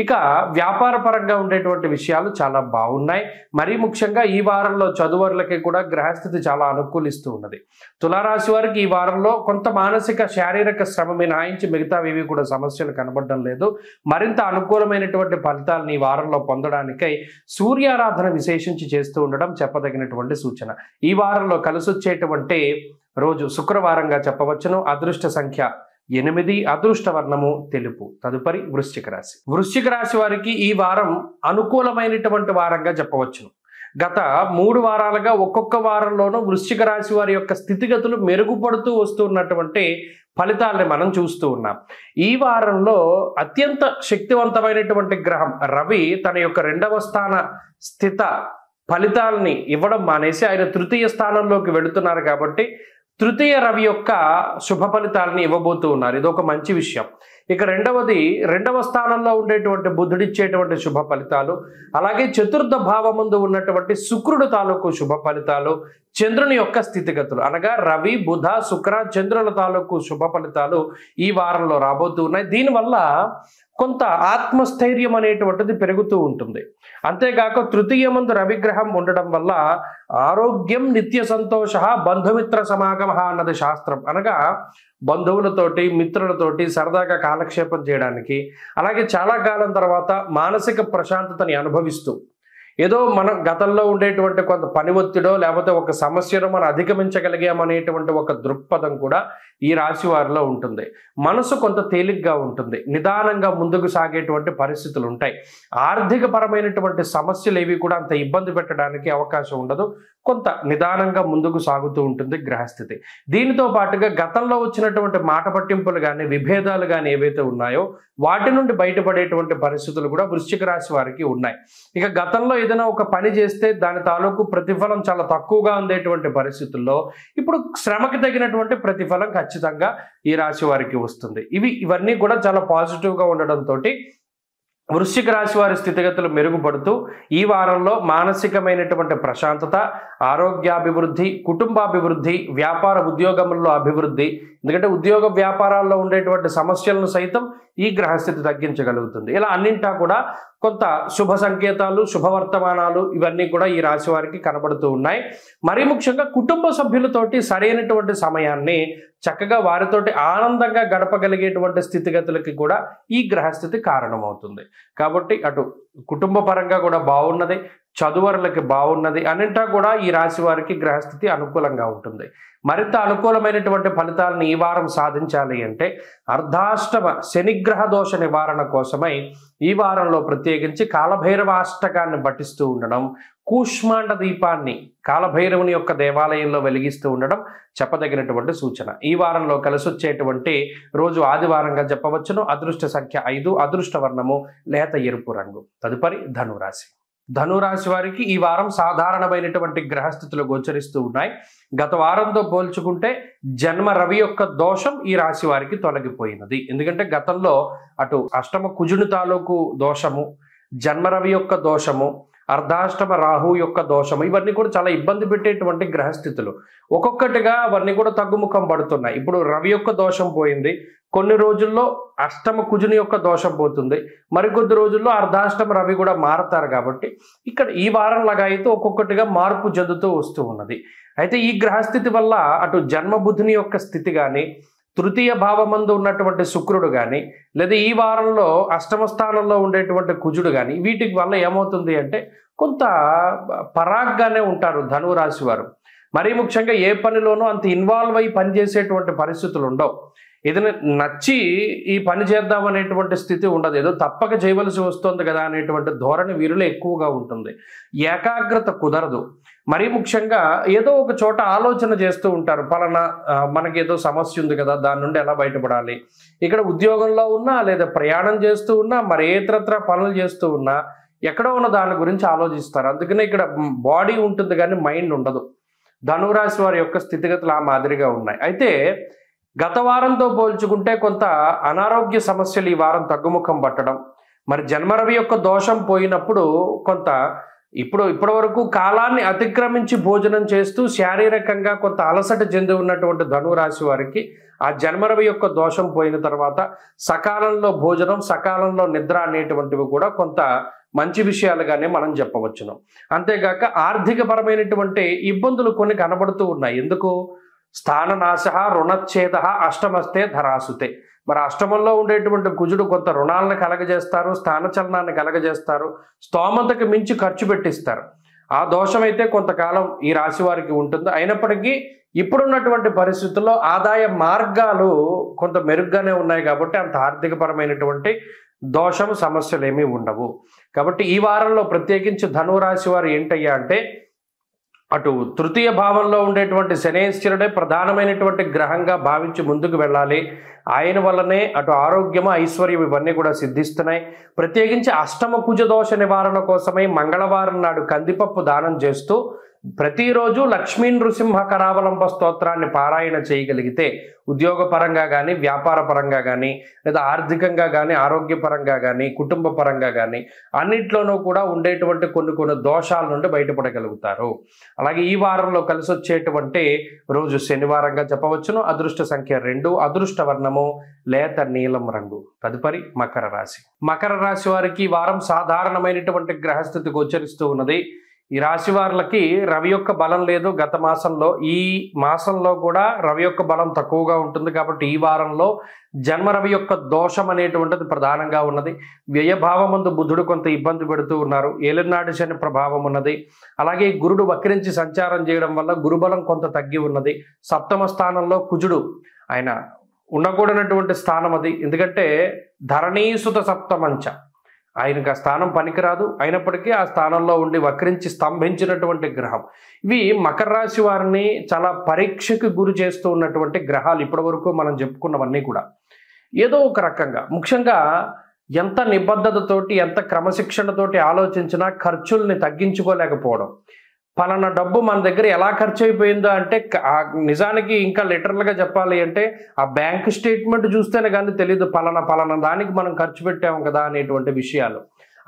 ఇక వ్యాపార పరంగా ఉండేటువంటి విషయాలు చాలా బాగున్నాయి. మరీ ముఖ్యంగా ఈ వారంలో చదువులకి కూడా గ్రహస్థితి చాలా అనుకూలిస్తూ ఉన్నది. తులారాశి వారికి ఈ వారంలో కొంత మానసిక శారీరక శ్రమ మినహాయించి మిగతావి కూడా సమస్యలు కనబడడం లేదు. మరింత అనుకూలమైనటువంటి ఫలితాలను ఈ వారంలో పొందడానికై సూర్యారాధన విశేషించి చేస్తూ ఉండడం చెప్పదగినటువంటి సూచన. ఈ వారంలో కలిసి వచ్చేటువంటి రోజు శుక్రవారంగా చెప్పవచ్చును. అదృష్ట సంఖ్య 8, అదృష్ట వర్ణము తెలుపు. తదుపరి వృశ్చిక రాశి. వృశ్చిక రాశి వారికి ఈ వారం అనుకూలమైనటువంటి వారంగా చెప్పవచ్చును. గత 3 వారాలుగా ఒక్కొక్క వారంలోనూ వృశ్చిక రాశి వారి యొక్క స్థితిగతులు మెరుగుపడుతూ వస్తున్నటువంటి ఫలితాలని మనం చూస్తూ ఉన్నాం. ఈ వారంలో అత్యంత శక్తివంతమైనటువంటి గ్రహం రవి తన యొక్క 2వ స్థాన స్థిత ఫలితాలని ఇవ్వడం మానేసి ఆయన తృతీయ స్థానంలోకి వెళుతున్నారు. కాబట్టి తృతీయ రవి యొక్క శుభ ఫలితాలని ఇవ్వబోతూ ఉన్నారు. ఇది ఒక మంచి విషయం. ఇక రెండవది 2వ స్థానంలో ఉండేటువంటి బుధుడిచ్చేటువంటి శుభ ఫలితాలు, అలాగే చతుర్థ భావముందు ఉన్నటువంటి శుక్రుడు తాలూకు శుభ ఫలితాలు, చంద్రుని యొక్క స్థితిగతులు అనగా రవి, బుధ, శుక్ర, చంద్రుల తాలూకు శుభ ఫలితాలు ఈ వారంలో రాబోతూ ఉన్నాయి. దీనివల్ల కొంత ఆత్మస్థైర్యం అనేటువంటిది పెరుగుతూ ఉంటుంది. అంతేకాక తృతీయమందు రవిగ్రహం ఉండడం వల్ల ఆరోగ్యం నిత్య సంతోష బంధుమిత్ర సమాగమ అన్నది శాస్త్రం. అనగా బంధువులతోటి, మిత్రులతోటి సరదాగా కాలక్షేపం చేయడానికి, అలాగే చాలా కాలం తర్వాత మానసిక ప్రశాంతతని అనుభవిస్తూ ఏదో మనం గతంలో ఉండేటువంటి కొంత పని ఒత్తిడో లేకపోతే ఒక సమస్యను మనం అధిగమించగలిగామనేటువంటి ఒక దృక్పథం కూడా ఈ రాశి వారిలో ఉంటుంది. మనసు కొంత తేలిగ్గా ఉంటుంది, నిదానంగా ముందుకు సాగేటువంటి పరిస్థితులు ఉంటాయి. ఆర్థిక పరమైనటువంటి సమస్యలు ఏవి కూడా అంత ఇబ్బంది పెట్టడానికి అవకాశం ఉండదు. కొంత నిదానంగా ముందుకు సాగుతూ ఉంటుంది గ్రహస్థితి. దీనితో పాటుగా గతంలో వచ్చినటువంటి మాట పట్టింపులు కానీ విభేదాలు కానీ ఏవైతే ఉన్నాయో వాటి నుండి బయటపడేటువంటి పరిస్థితులు కూడా వృశ్చిక రాశి వారికి ఉన్నాయి. ఇక గతంలో ఏదైనా ఒక పని చేస్తే దాని తాలూకు ప్రతిఫలం చాలా తక్కువగా ఉండేటువంటి పరిస్థితుల్లో ఇప్పుడు శ్రమకి తగినటువంటి ప్రతిఫలం ఖచ్చితంగా ఈ రాశి వారికి వస్తుంది. ఇవన్నీ కూడా చాలా పాజిటివ్గా ఉండడంతో వృశ్చిక రాశి వారి స్థితిగతులు మెరుగుపడుతూ ఈ వారంలో మానసికమైనటువంటి ప్రశాంతత, ఆరోగ్యాభివృద్ధి, కుటుంబాభివృద్ధి, వ్యాపార ఉద్యోగముల్లో అభివృద్ధి, ఎందుకంటే ఉద్యోగ వ్యాపారాల్లో ఉండేటువంటి సమస్యలను సైతం ఈ గ్రహస్థితి తగ్గించగలుగుతుంది. ఇలా అన్నింటా కూడా కొంత శుభ సంకేతాలు, శుభవర్తమానాలు ఇవన్నీ కూడా ఈ రాశి వారికి కనబడుతూ ఉన్నాయి. మరీ ముఖ్యంగా కుటుంబ సభ్యులతోటి సరైనటువంటి సమయాన్ని చక్కగా వారితోటి ఆనందంగా గడపగలిగేటువంటి స్థితిగతులకి కూడా ఈ గ్రహస్థితి కారణమవుతుంది. కాబట్టి అటు కుటుంబ పరంగా కూడా బాగున్నది, చదువరులకి బాగున్నది, అన్నింటా కూడా ఈ రాశి వారికి గ్రహస్థితి అనుకూలంగా ఉంటుంది. మరింత అనుకూలమైనటువంటి ఫలితాలను ఈ వారం సాధించాలి అంటే అర్ధాష్టమ శనిగ్రహ దోష నివారణ కోసమై ఈ వారంలో ప్రత్యేకించి కాలభైరవాష్టకాన్ని పఠిస్తూ ఉండడం, కూష్మాండ దీపాన్ని కాలభైరవుని యొక్క దేవాలయంలో వెలిగిస్తూ ఉండడం చెప్పదగినటువంటి సూచన. ఈ వారంలో కలిసొచ్చేటువంటి రోజు ఆదివారంగా చెప్పవచ్చును. అదృష్ట సంఖ్య 5, అదృష్ట వర్ణము లేత ఎరుపు రంగు. తదుపరి ధనురాశి. ధనురాశి వారికి ఈ వారం సాధారణమైనటువంటి గ్రహస్థితులు గోచరిస్తూ ఉన్నాయి. గత వారంతో పోల్చుకుంటే జన్మ రవి యొక్క దోషం ఈ రాశి వారికి తొలగిపోయినది. ఎందుకంటే గతంలో అటు అష్టమ కుజుని తాలూకు దోషము, జన్మ రవి యొక్క దోషము, అర్ధాష్టమ రాహు యొక్క దోషము ఇవన్నీ కూడా చాలా ఇబ్బంది పెట్టేటువంటి గ్రహస్థితులు. ఒక్కొక్కటిగా అవన్నీ కూడా తగ్గుముఖం పడుతున్నాయి. ఇప్పుడు రవి యొక్క దోషం పోయింది, కొన్ని రోజుల్లో అష్టమ కుజుని యొక్క దోషం పోతుంది, మరికొద్ది రోజుల్లో అర్ధాష్టమ రవి కూడా మారతారు. కాబట్టి ఇక్కడ ఈ వారంలాగా అయితే ఒక్కొక్కటిగా మార్పు చెందుతూ వస్తూ ఉన్నది. అయితే ఈ గ్రహస్థితి వల్ల అటు జన్మబుధుని యొక్క స్థితి కానీ, తృతీయ భావమందు ఉన్నటువంటి శుక్రుడు కానీ, లేదా ఈ వారంలో అష్టమ స్థానంలో ఉండేటువంటి కుజుడు కానీ, వీటి వల్ల ఏమవుతుంది అంటే కొంత పరాగ్గానే ఉంటారు ధనురాశి వారు. మరీ ముఖ్యంగా ఏ పనిలోనూ అంత ఇన్వాల్వ్ అయ్యి పనిచేసేటువంటి పరిస్థితులు ఉండవు. ఏదైనా నచ్చి ఈ పని చేద్దామనేటువంటి స్థితి ఉండదు. ఏదో తప్పక చేయవలసి వస్తుంది కదా అనేటువంటి ధోరణి వీరిలో ఎక్కువగా ఉంటుంది. ఏకాగ్రత కుదరదు. మరీ ముఖ్యంగా ఏదో ఒక చోట ఆలోచన చేస్తూ ఉంటారు. పలానా మనకి ఏదో సమస్య ఉంది కదా, దాని నుండి ఎలా బయటపడాలి. ఇక్కడ ఉద్యోగంలో ఉన్నా, లేదా ప్రయాణం చేస్తూ ఉన్నా, మరి ఇతరత్ర పనులు చేస్తూ ఉన్నా ఎక్కడో ఉన్న దాని గురించి ఆలోచిస్తారు. అందుకనే ఇక్కడ బాడీ ఉంటుంది కానీ మైండ్ ఉండదు. ధనురాశి వారి యొక్క స్థితిగతులు ఆ మాదిరిగా ఉన్నాయి. అయితే గత వారంతో పోల్చుకుంటే కొంత అనారోగ్య సమస్యలు ఈ వారం తగ్గుముఖం పట్టడం, మరి జన్మరవి యొక్క దోషం పోయినప్పుడు కొంత ఇప్పటి వరకు కాలాన్ని అతిక్రమించి భోజనం చేస్తూ శారీరకంగా కొంత అలసట చెంది ఉన్నటువంటి ధనురాశి వారికి ఆ జన్మరవి యొక్క దోషం పోయిన తర్వాత సకాలంలో భోజనం, సకాలంలో నిద్ర అనేటువంటివి కూడా కొంత మంచి విషయాలుగానే మనం చెప్పవచ్చును. అంతేగాక ఆర్థిక పరమైనటువంటి ఇబ్బందులు కొన్ని కనబడుతూ ఉన్నాయి. ఎందుకు? స్థాననాశ, రుణచ్ఛేద, అష్టమస్తే ధరాసుతే. మరి అష్టమంలో ఉండేటువంటి కుజుడు కొంత రుణాలను కలగజేస్తారు, స్థానచలనాన్ని కలగజేస్తారు, స్తోమతకు మించి ఖర్చు పెట్టిస్తారు. ఆ దోషం అయితే కొంతకాలం ఈ రాశి వారికి ఉంటుంది. అయినప్పటికీ ఇప్పుడున్నటువంటి పరిస్థితుల్లో ఆదాయ మార్గాలు కొంత మెరుగ్గానే ఉన్నాయి కాబట్టి అంత ఆర్థికపరమైనటువంటి దోషం, సమస్యలు ఏమీ ఉండవు. కాబట్టి ఈ వారంలో ప్రత్యేకించి ధనురాశి వారు ఏంటయ్యా అంటే అటు తృతీయ భావంలో ఉండేటువంటి శనేశ్వరుడే ప్రధానమైనటువంటి గ్రహంగా భావించి ముందుకు వెళ్ళాలి. ఆయన వల్లనే అటు ఆరోగ్యము, ఐశ్వర్యం ఇవన్నీ కూడా సిద్ధిస్తున్నాయి. ప్రత్యేకించి అష్టమ కుజ దోష నివారణ కోసమై మంగళవారం నాడు కందిపప్పు దానం చేస్తూ ప్రతిరోజు లక్ష్మీ నృసింహ కరావలంబ స్తోత్రాన్ని పారాయణ చేయగలిగితే ఉద్యోగపరంగా కానీ, వ్యాపార పరంగా కానీ, లేదా ఆర్థికంగా కానీ, ఆరోగ్యపరంగా కానీ, కుటుంబ పరంగా కానీ అన్నిట్లోనూ కూడా ఉండేటువంటి కొన్ని దోషాల నుండి బయటపడగలుగుతారు. అలాగే ఈ వారంలో కలిసి వచ్చేటువంటి రోజు శనివారంగా చెప్పవచ్చును. అదృష్ట సంఖ్య 2, అదృష్ట వర్ణము లేత నీలం రంగు. తదుపరి మకర రాశి. మకర రాశి వారికి ఈ వారం సాధారణమైనటువంటి గ్రహస్థితి గోచరిస్తూ ఉన్నది. ఈ రాశి వారికి రవి యొక్క బలం లేదు గత మాసంలో. ఈ మాసంలో కూడా రవి యొక్క బలం తక్కువగా ఉంటుంది. కాబట్టి ఈ వారంలో జన్మ రవి యొక్క దోషం అనేటువంటిది ప్రధానంగా ఉన్నది. వ్యయభావమందు బుధుడు కొంత ఇబ్బంది పెడుతూ ఉన్నారు. ఏలినాటి శని ప్రభావం ఉన్నది. అలాగే గురుడు వక్రించి సంచారం చేయడం వల్ల గురుబలం కొంత తగ్గి ఉన్నది. సప్తమ స్థానంలో కుజుడు, ఆయన ఉండకూడనటువంటి స్థానం అది. ఎందుకంటే ధరణీసుత సప్తమంచ, ఆయనకు ఆ స్థానం పనికిరాదు. అయినప్పటికీ ఆ స్థానంలో ఉండి వక్రించి స్తంభించినటువంటి గ్రహం. ఇవి మకర రాశి వారిని చాలా పరీక్షకు గురి చేస్తూ ఉన్నటువంటి గ్రహాలు. ఇప్పటివరకు మనం చెప్పుకున్నవన్నీ కూడా ఏదో ఒక రకంగా, ముఖ్యంగా ఎంత నిబద్ధతతోటి ఎంత క్రమశిక్షణతోటి ఆలోచించినా ఖర్చుల్ని తగ్గించుకోలేకపోవడం. పలానా డబ్బు మన దగ్గర ఎలా ఖర్చు అయిపోయిందో అంటే నిజానికి ఇంకా లిటరల్గా చెప్పాలి అంటే ఆ బ్యాంక్ స్టేట్మెంట్ చూస్తేనే కానీ తెలియదు పలానా దానికి మనం ఖర్చు పెట్టాము కదా అనేటువంటి విషయాలు.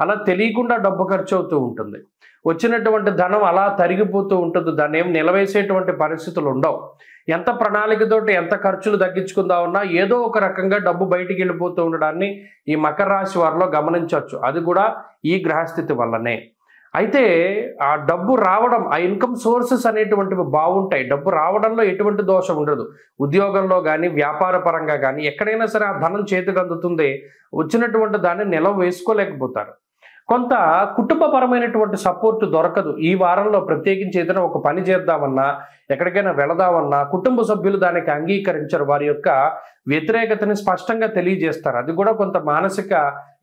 అలా తెలియకుండా డబ్బు ఖర్చు అవుతూ ఉంటుంది. వచ్చినటువంటి ధనం అలా తరిగిపోతూ ఉంటుంది. దాన్ని ఏం నిలవేసేటువంటి పరిస్థితులు ఉండవు. ఎంత ప్రణాళికతోటి ఎంత ఖర్చులు తగ్గించుకుందామన్నా ఏదో ఒక రకంగా డబ్బు బయటికి వెళ్ళిపోతూ ఉండడాన్ని ఈ మకర రాశి వారిలో గమనించవచ్చు. అది కూడా ఈ గ్రహస్థితి వల్లనే. అయితే ఆ డబ్బు రావడం, ఆ ఇన్కమ్ సోర్సెస్ అనేటువంటివి బాగుంటాయి. డబ్బు రావడంలో ఎటువంటి దోషం ఉండదు. ఉద్యోగంలో కానీ వ్యాపార పరంగా కానీ ఎక్కడైనా సరే ఆ ధనం చేతికి అందుతుంది. వచ్చినటువంటి దాన్ని నిలవ వేసుకోలేకపోతారు. కొంత కుటుంబపరమైనటువంటి సపోర్ట్ దొరకదు. ఈ వారంలో ప్రత్యేకించి ఏదైనా ఒక పని చేద్దామన్నా, ఎక్కడికైనా వెళదామన్నా కుటుంబ సభ్యులు దానికి అంగీకరించరు. వారి యొక్క వ్యతిరేకతని స్పష్టంగా తెలియజేస్తారు. అది కూడా కొంత మానసిక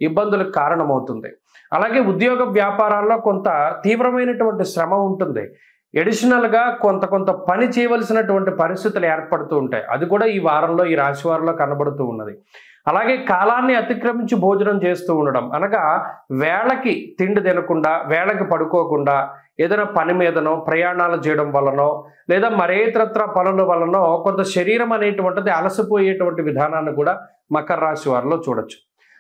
ఇబ్బందులకు కారణమవుతుంది. అలాగే ఉద్యోగ వ్యాపారాల్లో కొంత తీవ్రమైనటువంటి శ్రమ ఉంటుంది. ఎడిషనల్గా కొంత పని చేయవలసినటువంటి పరిస్థితులు ఏర్పడుతూ ఉంటాయి. అది కూడా ఈ వారంలో ఈ రాశి వారిలో కనబడుతూ ఉన్నది. అలాగే కాలాన్ని అతిక్రమించి భోజనం చేస్తూ ఉండడం, అనగా వేళకి తిండి తినకుండా, వేళకి పడుకోకుండా ఏదైనా పని మీదనో ప్రయాణాలు చేయడం వలనో లేదా మరేతరత్ర పనుల వలనో కొంత శరీరం అనేటువంటిది అలసిపోయేటువంటి విధానాన్ని కూడా మకర రాశి వారిలో చూడొచ్చు.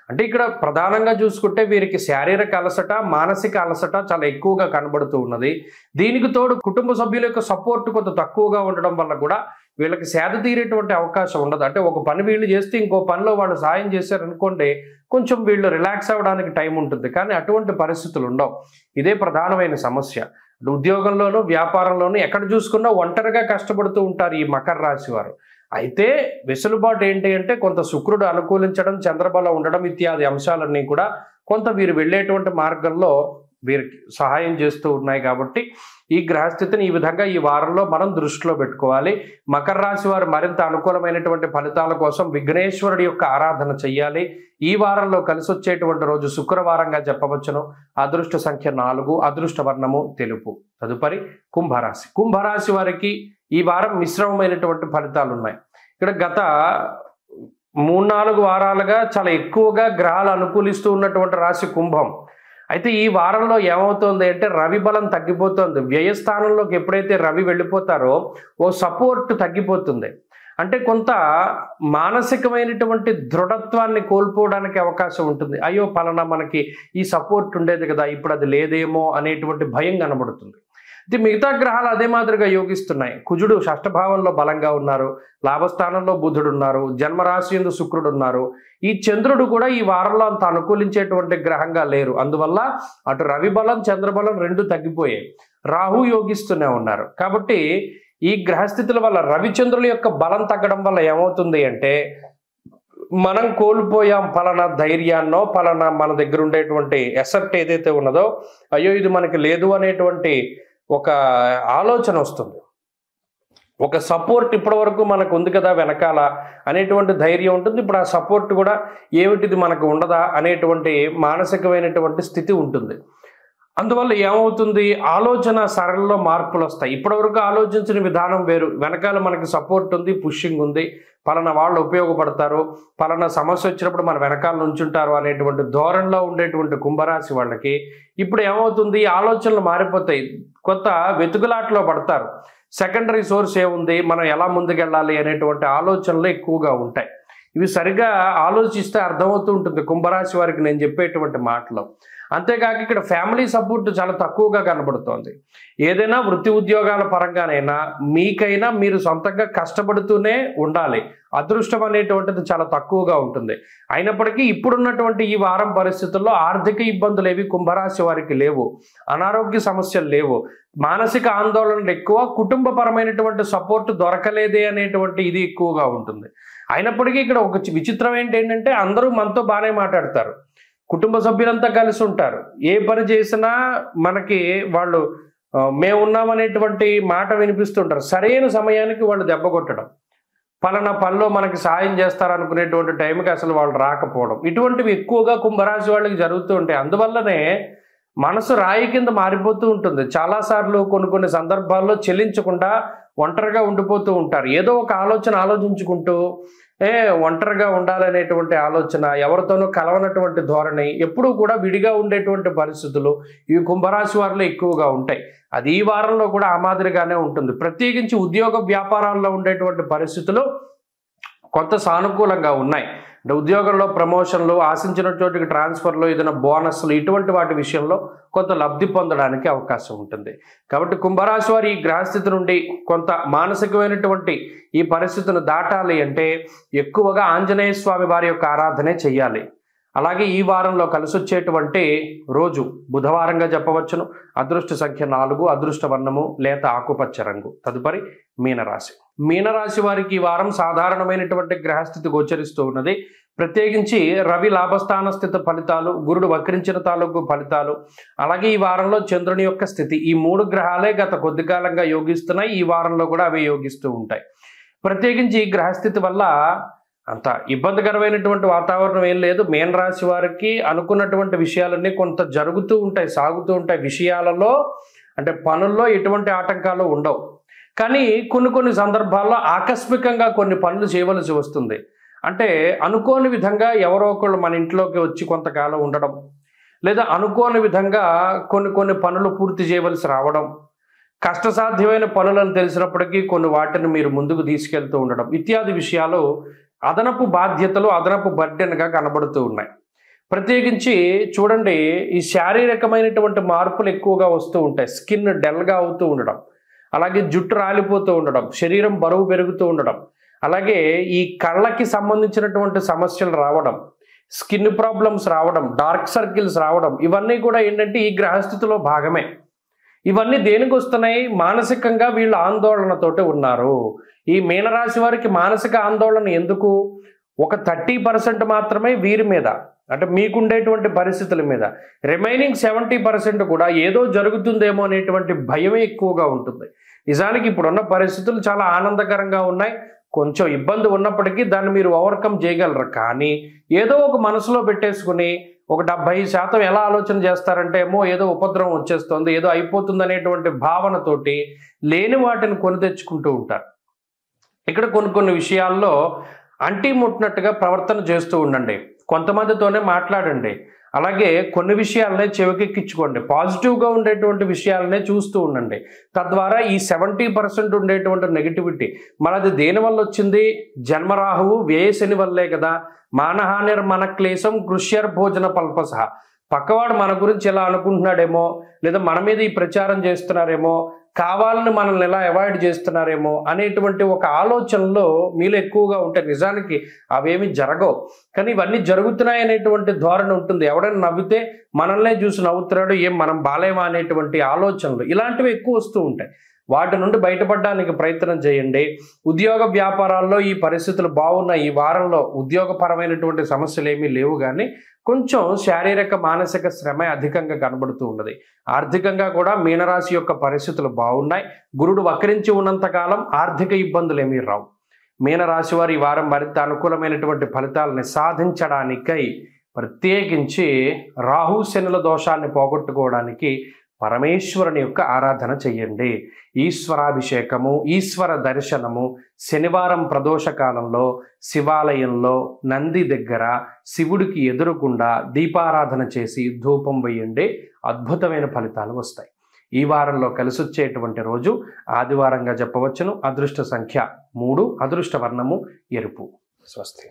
అంటే ఇక్కడ ప్రధానంగా చూసుకుంటే వీరికి శారీరక అలసట, మానసిక అలసట చాలా ఎక్కువగా కనబడుతూ ఉన్నది. దీనికి తోడు కుటుంబ సభ్యుల యొక్క సపోర్ట్ కొంత తక్కువగా ఉండడం వల్ల కూడా వీళ్ళకి సేద తీరేటువంటి అవకాశం ఉండదు. అంటే ఒక పని వీళ్ళు చేస్తే ఇంకో పనిలో వాళ్ళు సాయం చేశారనుకోండి, కొంచెం వీళ్ళు రిలాక్స్ అవ్వడానికి టైం ఉంటుంది. కానీ అటువంటి పరిస్థితులు ఉండవు. ఇదే ప్రధానమైన సమస్య. ఉద్యోగంలోనూ వ్యాపారంలోనూ ఎక్కడ చూసుకున్నా ఒంటరిగా కష్టపడుతూ ఉంటారు ఈ మకర రాశి వారు. అయితే వెసులుబాటు ఏంటి అంటే కొంత శుక్రుడు అనుకూలించడం, చంద్రబలం ఉండడం ఇత్యాది అంశాలన్నీ కూడా కొంత వీరు వెళ్ళేటువంటి మార్గంలో వీరికి సహాయం చేస్తూ ఉన్నాయి. కాబట్టి ఈ గ్రహస్థితిని ఈ విధంగా ఈ వారంలో మనం దృష్టిలో పెట్టుకోవాలి. మకర రాశి వారు మరింత అనుకూలమైనటువంటి ఫలితాల కోసం విఘ్నేశ్వరుడి యొక్క ఆరాధన చెయ్యాలి. ఈ వారంలో కలిసి వచ్చేటువంటి రోజు శుక్రవారంగా చెప్పవచ్చును. అదృష్ట సంఖ్య 4, అదృష్ట వర్ణము తెలుపు. తదుపరి కుంభరాశి. కుంభరాశి వారికి ఈ వారం మిశ్రమమైనటువంటి ఫలితాలు ఉన్నాయి. ఇక్కడ గత 3-4 వారాలుగా చాలా ఎక్కువగా గ్రహాలు అనుకూలిస్తూ ఉన్నటువంటి రాశి కుంభం. అయితే ఈ వారంలో ఏమవుతుంది అంటే రవి బలం తగ్గిపోతుంది. వ్యయస్థానంలోకి ఎప్పుడైతే రవి వెళ్ళిపోతారో ఓ సపోర్ట్ తగ్గిపోతుంది. అంటే కొంత మానసికమైనటువంటి దృఢత్వాన్ని కోల్పోవడానికి అవకాశం ఉంటుంది. అయ్యో పలానా మనకి ఈ సపోర్ట్ ఉండేది కదా, ఇప్పుడు అది లేదేమో అనేటువంటి భయం కనబడుతుంది. ఇది మిగతా గ్రహాలు అదే మాదిరిగా యోగిస్తున్నాయి. కుజుడు షష్ఠభావంలో బలంగా ఉన్నారు, లాభస్థానంలో బుధుడు ఉన్నారు, జన్మరాశి యందు శుక్రుడు ఉన్నారు. ఈ చంద్రుడు కూడా ఈ వారంలో అంత అనుకూలించేటువంటి గ్రహంగా లేరు. అందువల్ల అటు రవి బలం చంద్రబలం రెండు తగ్గిపోయాయి. రాహు యోగిస్తూనే ఉన్నారు. కాబట్టి ఈ గ్రహస్థితుల వల్ల రవిచంద్రుల యొక్క బలం తగ్గడం వల్ల ఏమవుతుంది అంటే మనం కోల్పోయాం పలానా ధైర్యాన్నో, పలానా మన దగ్గర ఉండేటువంటి ఎసెప్ట్ ఏదైతే ఉన్నదో, అయ్యో ఇది మనకి లేదు అనేటువంటి ఒక ఆలోచన వస్తుంది. ఒక సపోర్ట్ ఇప్పటి వరకు మనకు ఉంది కదా వెనకాల అనేటువంటి ధైర్యం ఉంటుంది. ఇప్పుడు ఆ సపోర్ట్ కూడా ఏమిటిది మనకు ఉండదా అనేటువంటి మానసికమైనటువంటి స్థితి ఉంటుంది. అందువల్ల ఏమవుతుంది, ఆలోచన సరళలో మార్పులు వస్తాయి. ఇప్పటివరకు ఆలోచించిన విధానం వేరు, వెనకాల మనకి సపోర్ట్ ఉంది, పుషింగ్ ఉంది, పలానా వాళ్ళు ఉపయోగపడతారు, పలానా సమస్య వచ్చినప్పుడు మన వెనకాల నుంచుంటారు అనేటువంటి ధోరణిలో ఉండేటువంటి కుంభరాశి వాళ్ళకి ఇప్పుడు ఏమవుతుంది, ఆలోచనలు మారిపోతాయి. కొత్త వెతుకులాట్లో పడతారు. సెకండరీ సోర్స్ ఏముంది, మనం ఎలా ముందుకెళ్ళాలి అనేటువంటి ఆలోచనలు ఎక్కువగా ఉంటాయి. ఇవి సరిగా ఆలోచిస్తే అర్థమవుతూ ఉంటుంది కుంభరాశి వారికి నేను చెప్పేటువంటి మాటలు. అంతేకాక ఇక్కడ ఫ్యామిలీ సపోర్ట్ చాలా తక్కువగా కనబడుతోంది. ఏదైనా వృత్తి ఉద్యోగాల పరంగానైనా మీకైనా మీరు సొంతంగా కష్టపడుతూనే ఉండాలి. అదృష్టం అనేటువంటిది చాలా తక్కువగా ఉంటుంది. అయినప్పటికీ ఇప్పుడున్నటువంటి ఈ వారం పరిస్థితుల్లో ఆర్థిక ఇబ్బందులు ఏవి కుంభరాశి వారికి లేవు, అనారోగ్య సమస్యలు లేవు, మానసిక ఆందోళనలు ఎక్కువ, కుటుంబపరమైనటువంటి సపోర్ట్ దొరకలేదే అనేటువంటి ఇది ఎక్కువగా ఉంటుంది. అయినప్పటికీ ఇక్కడ ఒక విచిత్రం ఏంటంటే అందరూ మనతో బాగానే మాట్లాడతారు, కుటుంబ సభ్యులంతా కలిసి ఉంటారు, ఏ పని చేసినా మనకి వాళ్ళు మేమున్నామనేటువంటి మాట వినిపిస్తుంటారు. సరైన సమయానికి వాళ్ళు దెబ్బ కొట్టడం, పలానా పనిలో మనకి సాయం చేస్తారనుకునేటువంటి టైంకి అసలు వాళ్ళు రాకపోవడం, ఇటువంటివి ఎక్కువగా కుంభరాశి వాళ్ళకి జరుగుతూ ఉంటాయి. అందువల్లనే మనసు రాయి కింద మారిపోతూ ఉంటుంది. చాలాసార్లు కొన్ని సందర్భాల్లో చెల్లించకుండా ఒంటరిగా ఉండిపోతూ ఉంటారు. ఏదో ఒక ఆలోచన ఆలోచించుకుంటూ ఒంటరిగా ఉండాలనేటువంటి ఆలోచన, ఎవరితోనూ కలవనటువంటి ధోరణి, ఎప్పుడూ కూడా విడిగా ఉండేటువంటి పరిస్థితులు ఈ కుంభరాశి వారిలో ఎక్కువగా ఉంటాయి. అది ఈ వారంలో కూడా ఆ మాదిరిగానే ఉంటుంది. ప్రత్యేకించి ఉద్యోగ వ్యాపారాల్లో ఉండేటువంటి పరిస్థితులు కొంత సానుకూలంగా ఉన్నాయి. అంటే ఉద్యోగంలో ప్రమోషన్లు, ఆశించిన చోటికి ట్రాన్స్ఫర్లు, ఏదైనా బోనస్లు, ఇటువంటి వాటి విషయంలో కొంత లబ్ధి పొందడానికి అవకాశం ఉంటుంది. కాబట్టి కుంభరాశి వారి ఈ గ్రహస్థితి నుండి కొంత మానసికమైనటువంటి ఈ పరిస్థితిని దాటాలి అంటే ఎక్కువగా ఆంజనేయ స్వామి వారి యొక్క ఆరాధనే చెయ్యాలి. అలాగే ఈ వారంలో కలిసి వచ్చేటువంటి రోజు బుధవారంగా చెప్పవచ్చును. అదృష్ట సంఖ్య 4, అదృష్ట వర్ణము లేత ఆకుపచ్చ రంగు. తదుపరి మీనరాశి. మీనరాశి వారికి ఈ వారం సాధారణమైనటువంటి గ్రహస్థితి గోచరిస్తూ ఉన్నది. ప్రత్యేకించి రవి లాభస్థాన స్థిత ఫలితాలు, గురుడు వక్రించిన తాలూకు ఫలితాలు, అలాగే ఈ వారంలో చంద్రుని యొక్క స్థితి, ఈ 3 గ్రహాలే గత కొద్ది కాలంగా యోగిస్తున్నాయి. ఈ వారంలో కూడా అవి యోగిస్తూ ఉంటాయి. ప్రత్యేకించి ఈ గ్రహస్థితి వల్ల అంత ఇబ్బందికరమైనటువంటి వాతావరణం ఏం లేదు. మీనరాశి వారికి అనుకున్నటువంటి విషయాలన్నీ కొంత జరుగుతూ ఉంటాయి, సాగుతూ ఉంటాయి. విషయాలలో అంటే పనుల్లో ఎటువంటి ఆటంకాలు ఉండవు. కానీ కొన్ని సందర్భాల్లో ఆకస్మికంగా కొన్ని పనులు చేయవలసి వస్తుంది. అంటే అనుకోని విధంగా ఎవరో ఒకళ్ళు మన ఇంట్లోకి వచ్చి కొంతకాలం ఉండడం, లేదా అనుకోని విధంగా కొన్ని పనులు పూర్తి చేయవలసి రావడం, కష్టసాధ్యమైన పనులను తెలిసినప్పటికీ కొన్ని వాటిని మీరు ముందుకు తీసుకెళ్తూ ఉండడం ఇత్యాది విషయాలు అదనపు బాధ్యతలు, అదనపు బర్డెన్గా కనబడుతూ ఉన్నాయి. ప్రత్యేకించి చూడండి, ఈ శారీరకమైనటువంటి మార్పులు ఎక్కువగా వస్తూ ఉంటాయి. స్కిన్ డల్గా అవుతూ ఉండడం, అలాగే జుట్టు రాలిపోతూ ఉండడం, శరీరం బరువు పెరుగుతూ ఉండడం, అలాగే ఈ కళ్ళకి సంబంధించినటువంటి సమస్యలు రావడం, స్కిన్ ప్రాబ్లమ్స్ రావడం, డార్క్ సర్కిల్స్ రావడం, ఇవన్నీ కూడా ఏంటంటే ఈ గ్రహస్థితిలో భాగమే. ఇవన్నీ దేనికి వస్తున్నాయి? మానసికంగా వీళ్ళు ఆందోళనతోటి ఉన్నారు. ఈ మీనరాశి వారికి మానసిక ఆందోళన ఎందుకు? ఒక 30% మాత్రమే వీరి మీద, అంటే మీకుండేటువంటి పరిస్థితుల మీద. రిమైనింగ్ 70% కూడా ఏదో జరుగుతుందేమో అనేటువంటి భయమే ఎక్కువగా ఉంటుంది. నిజానికి ఇప్పుడున్న పరిస్థితులు చాలా ఆనందకరంగా ఉన్నాయి. కొంచెం ఇబ్బంది ఉన్నప్పటికీ దాన్ని మీరు ఓవర్కమ్ చేయగలరు. కానీ ఏదో ఒక మనసులో పెట్టేసుకుని ఒక 70% ఎలా ఆలోచన చేస్తారంటే ఏదో ఉపద్రవం వచ్చేస్తుంది, ఏదో అయిపోతుంది అనేటువంటి భావనతోటి లేని వాటిని కొని తెచ్చుకుంటూ ఉంటారు. ఇక్కడ కొన్ని విషయాల్లో అంటీ ముట్టినట్టుగా ప్రవర్తన చేస్తూ ఉండండి. కొంతమందితోనే మాట్లాడండి. అలాగే కొన్ని విషయాలనే చెవికెక్కించుకోండి. పాజిటివ్గా ఉండేటువంటి విషయాలనే చూస్తూ ఉండండి. తద్వారా ఈ 70% ఉండేటువంటి నెగిటివిటీ మనది దేనివల్ల వచ్చింది? జన్మరాహువు వ్యయ శని వల్లే కదా. మానహానిర్ మన క్లేశం కృష్యర్ భోజన పల్పస. పక్కవాడు మన గురించి ఎలా అనుకుంటున్నాడేమో, లేదా మన మీద ఈ ప్రచారం చేస్తున్నారేమో, కావాలని మనల్ని ఎలా అవాయిడ్ చేస్తున్నారేమో అనేటువంటి ఒక ఆలోచనలో మీలో ఎక్కువగా ఉంటాయి. నిజానికి అవేమి జరగవు, కానీ ఇవన్నీ జరుగుతున్నాయి అనేటువంటి ధోరణి ఉంటుంది. ఎవడైనా నవ్వితే మనల్నే చూసి నవ్వుతున్నాడు, మనం బాలేమా అనేటువంటి ఆలోచనలు ఇలాంటివి ఎక్కువ వస్తూ ఉంటాయి. వాటి నుండి బయటపడడానికి ప్రయత్నం చేయండి. ఉద్యోగ వ్యాపారాల్లో ఈ పరిస్థితులు బాగున్నాయి. ఈ వారంలో ఉద్యోగపరమైనటువంటి సమస్యలు ఏమీ లేవు, కానీ కొంచెం శారీరక మానసిక శ్రమ అధికంగా కనబడుతూ ఉన్నది. ఆర్థికంగా కూడా మీనరాశి యొక్క పరిస్థితులు బాగున్నాయి. గురుడు వక్రించి ఉన్నంతకాలం ఆర్థిక ఇబ్బందులు ఏమీ రావు. మీనరాశి వారు ఈ వారం మరింత అనుకూలమైనటువంటి ఫలితాలని సాధించడానికై ప్రత్యేకించి రాహు శనుల దోషాన్ని పోగొట్టుకోవడానికి పరమేశ్వరుని యొక్క ఆరాధన చెయ్యండి. ఈశ్వరాభిషేకము, ఈశ్వర దర్శనము శనివారం ప్రదోష కాలంలో శివాలయంలో నంది దగ్గర శివుడికి ఎదురుకుండా దీపారాధన చేసి ధూపం వేయండి. అద్భుతమైన ఫలితాలు వస్తాయి. ఈ వారంలో కలిసి వచ్చేటువంటి రోజు ఆదివారంగా చెప్పవచ్చును. అదృష్ట సంఖ్య 3, అదృష్ట వర్ణము ఎరుపు. స్వస్తి.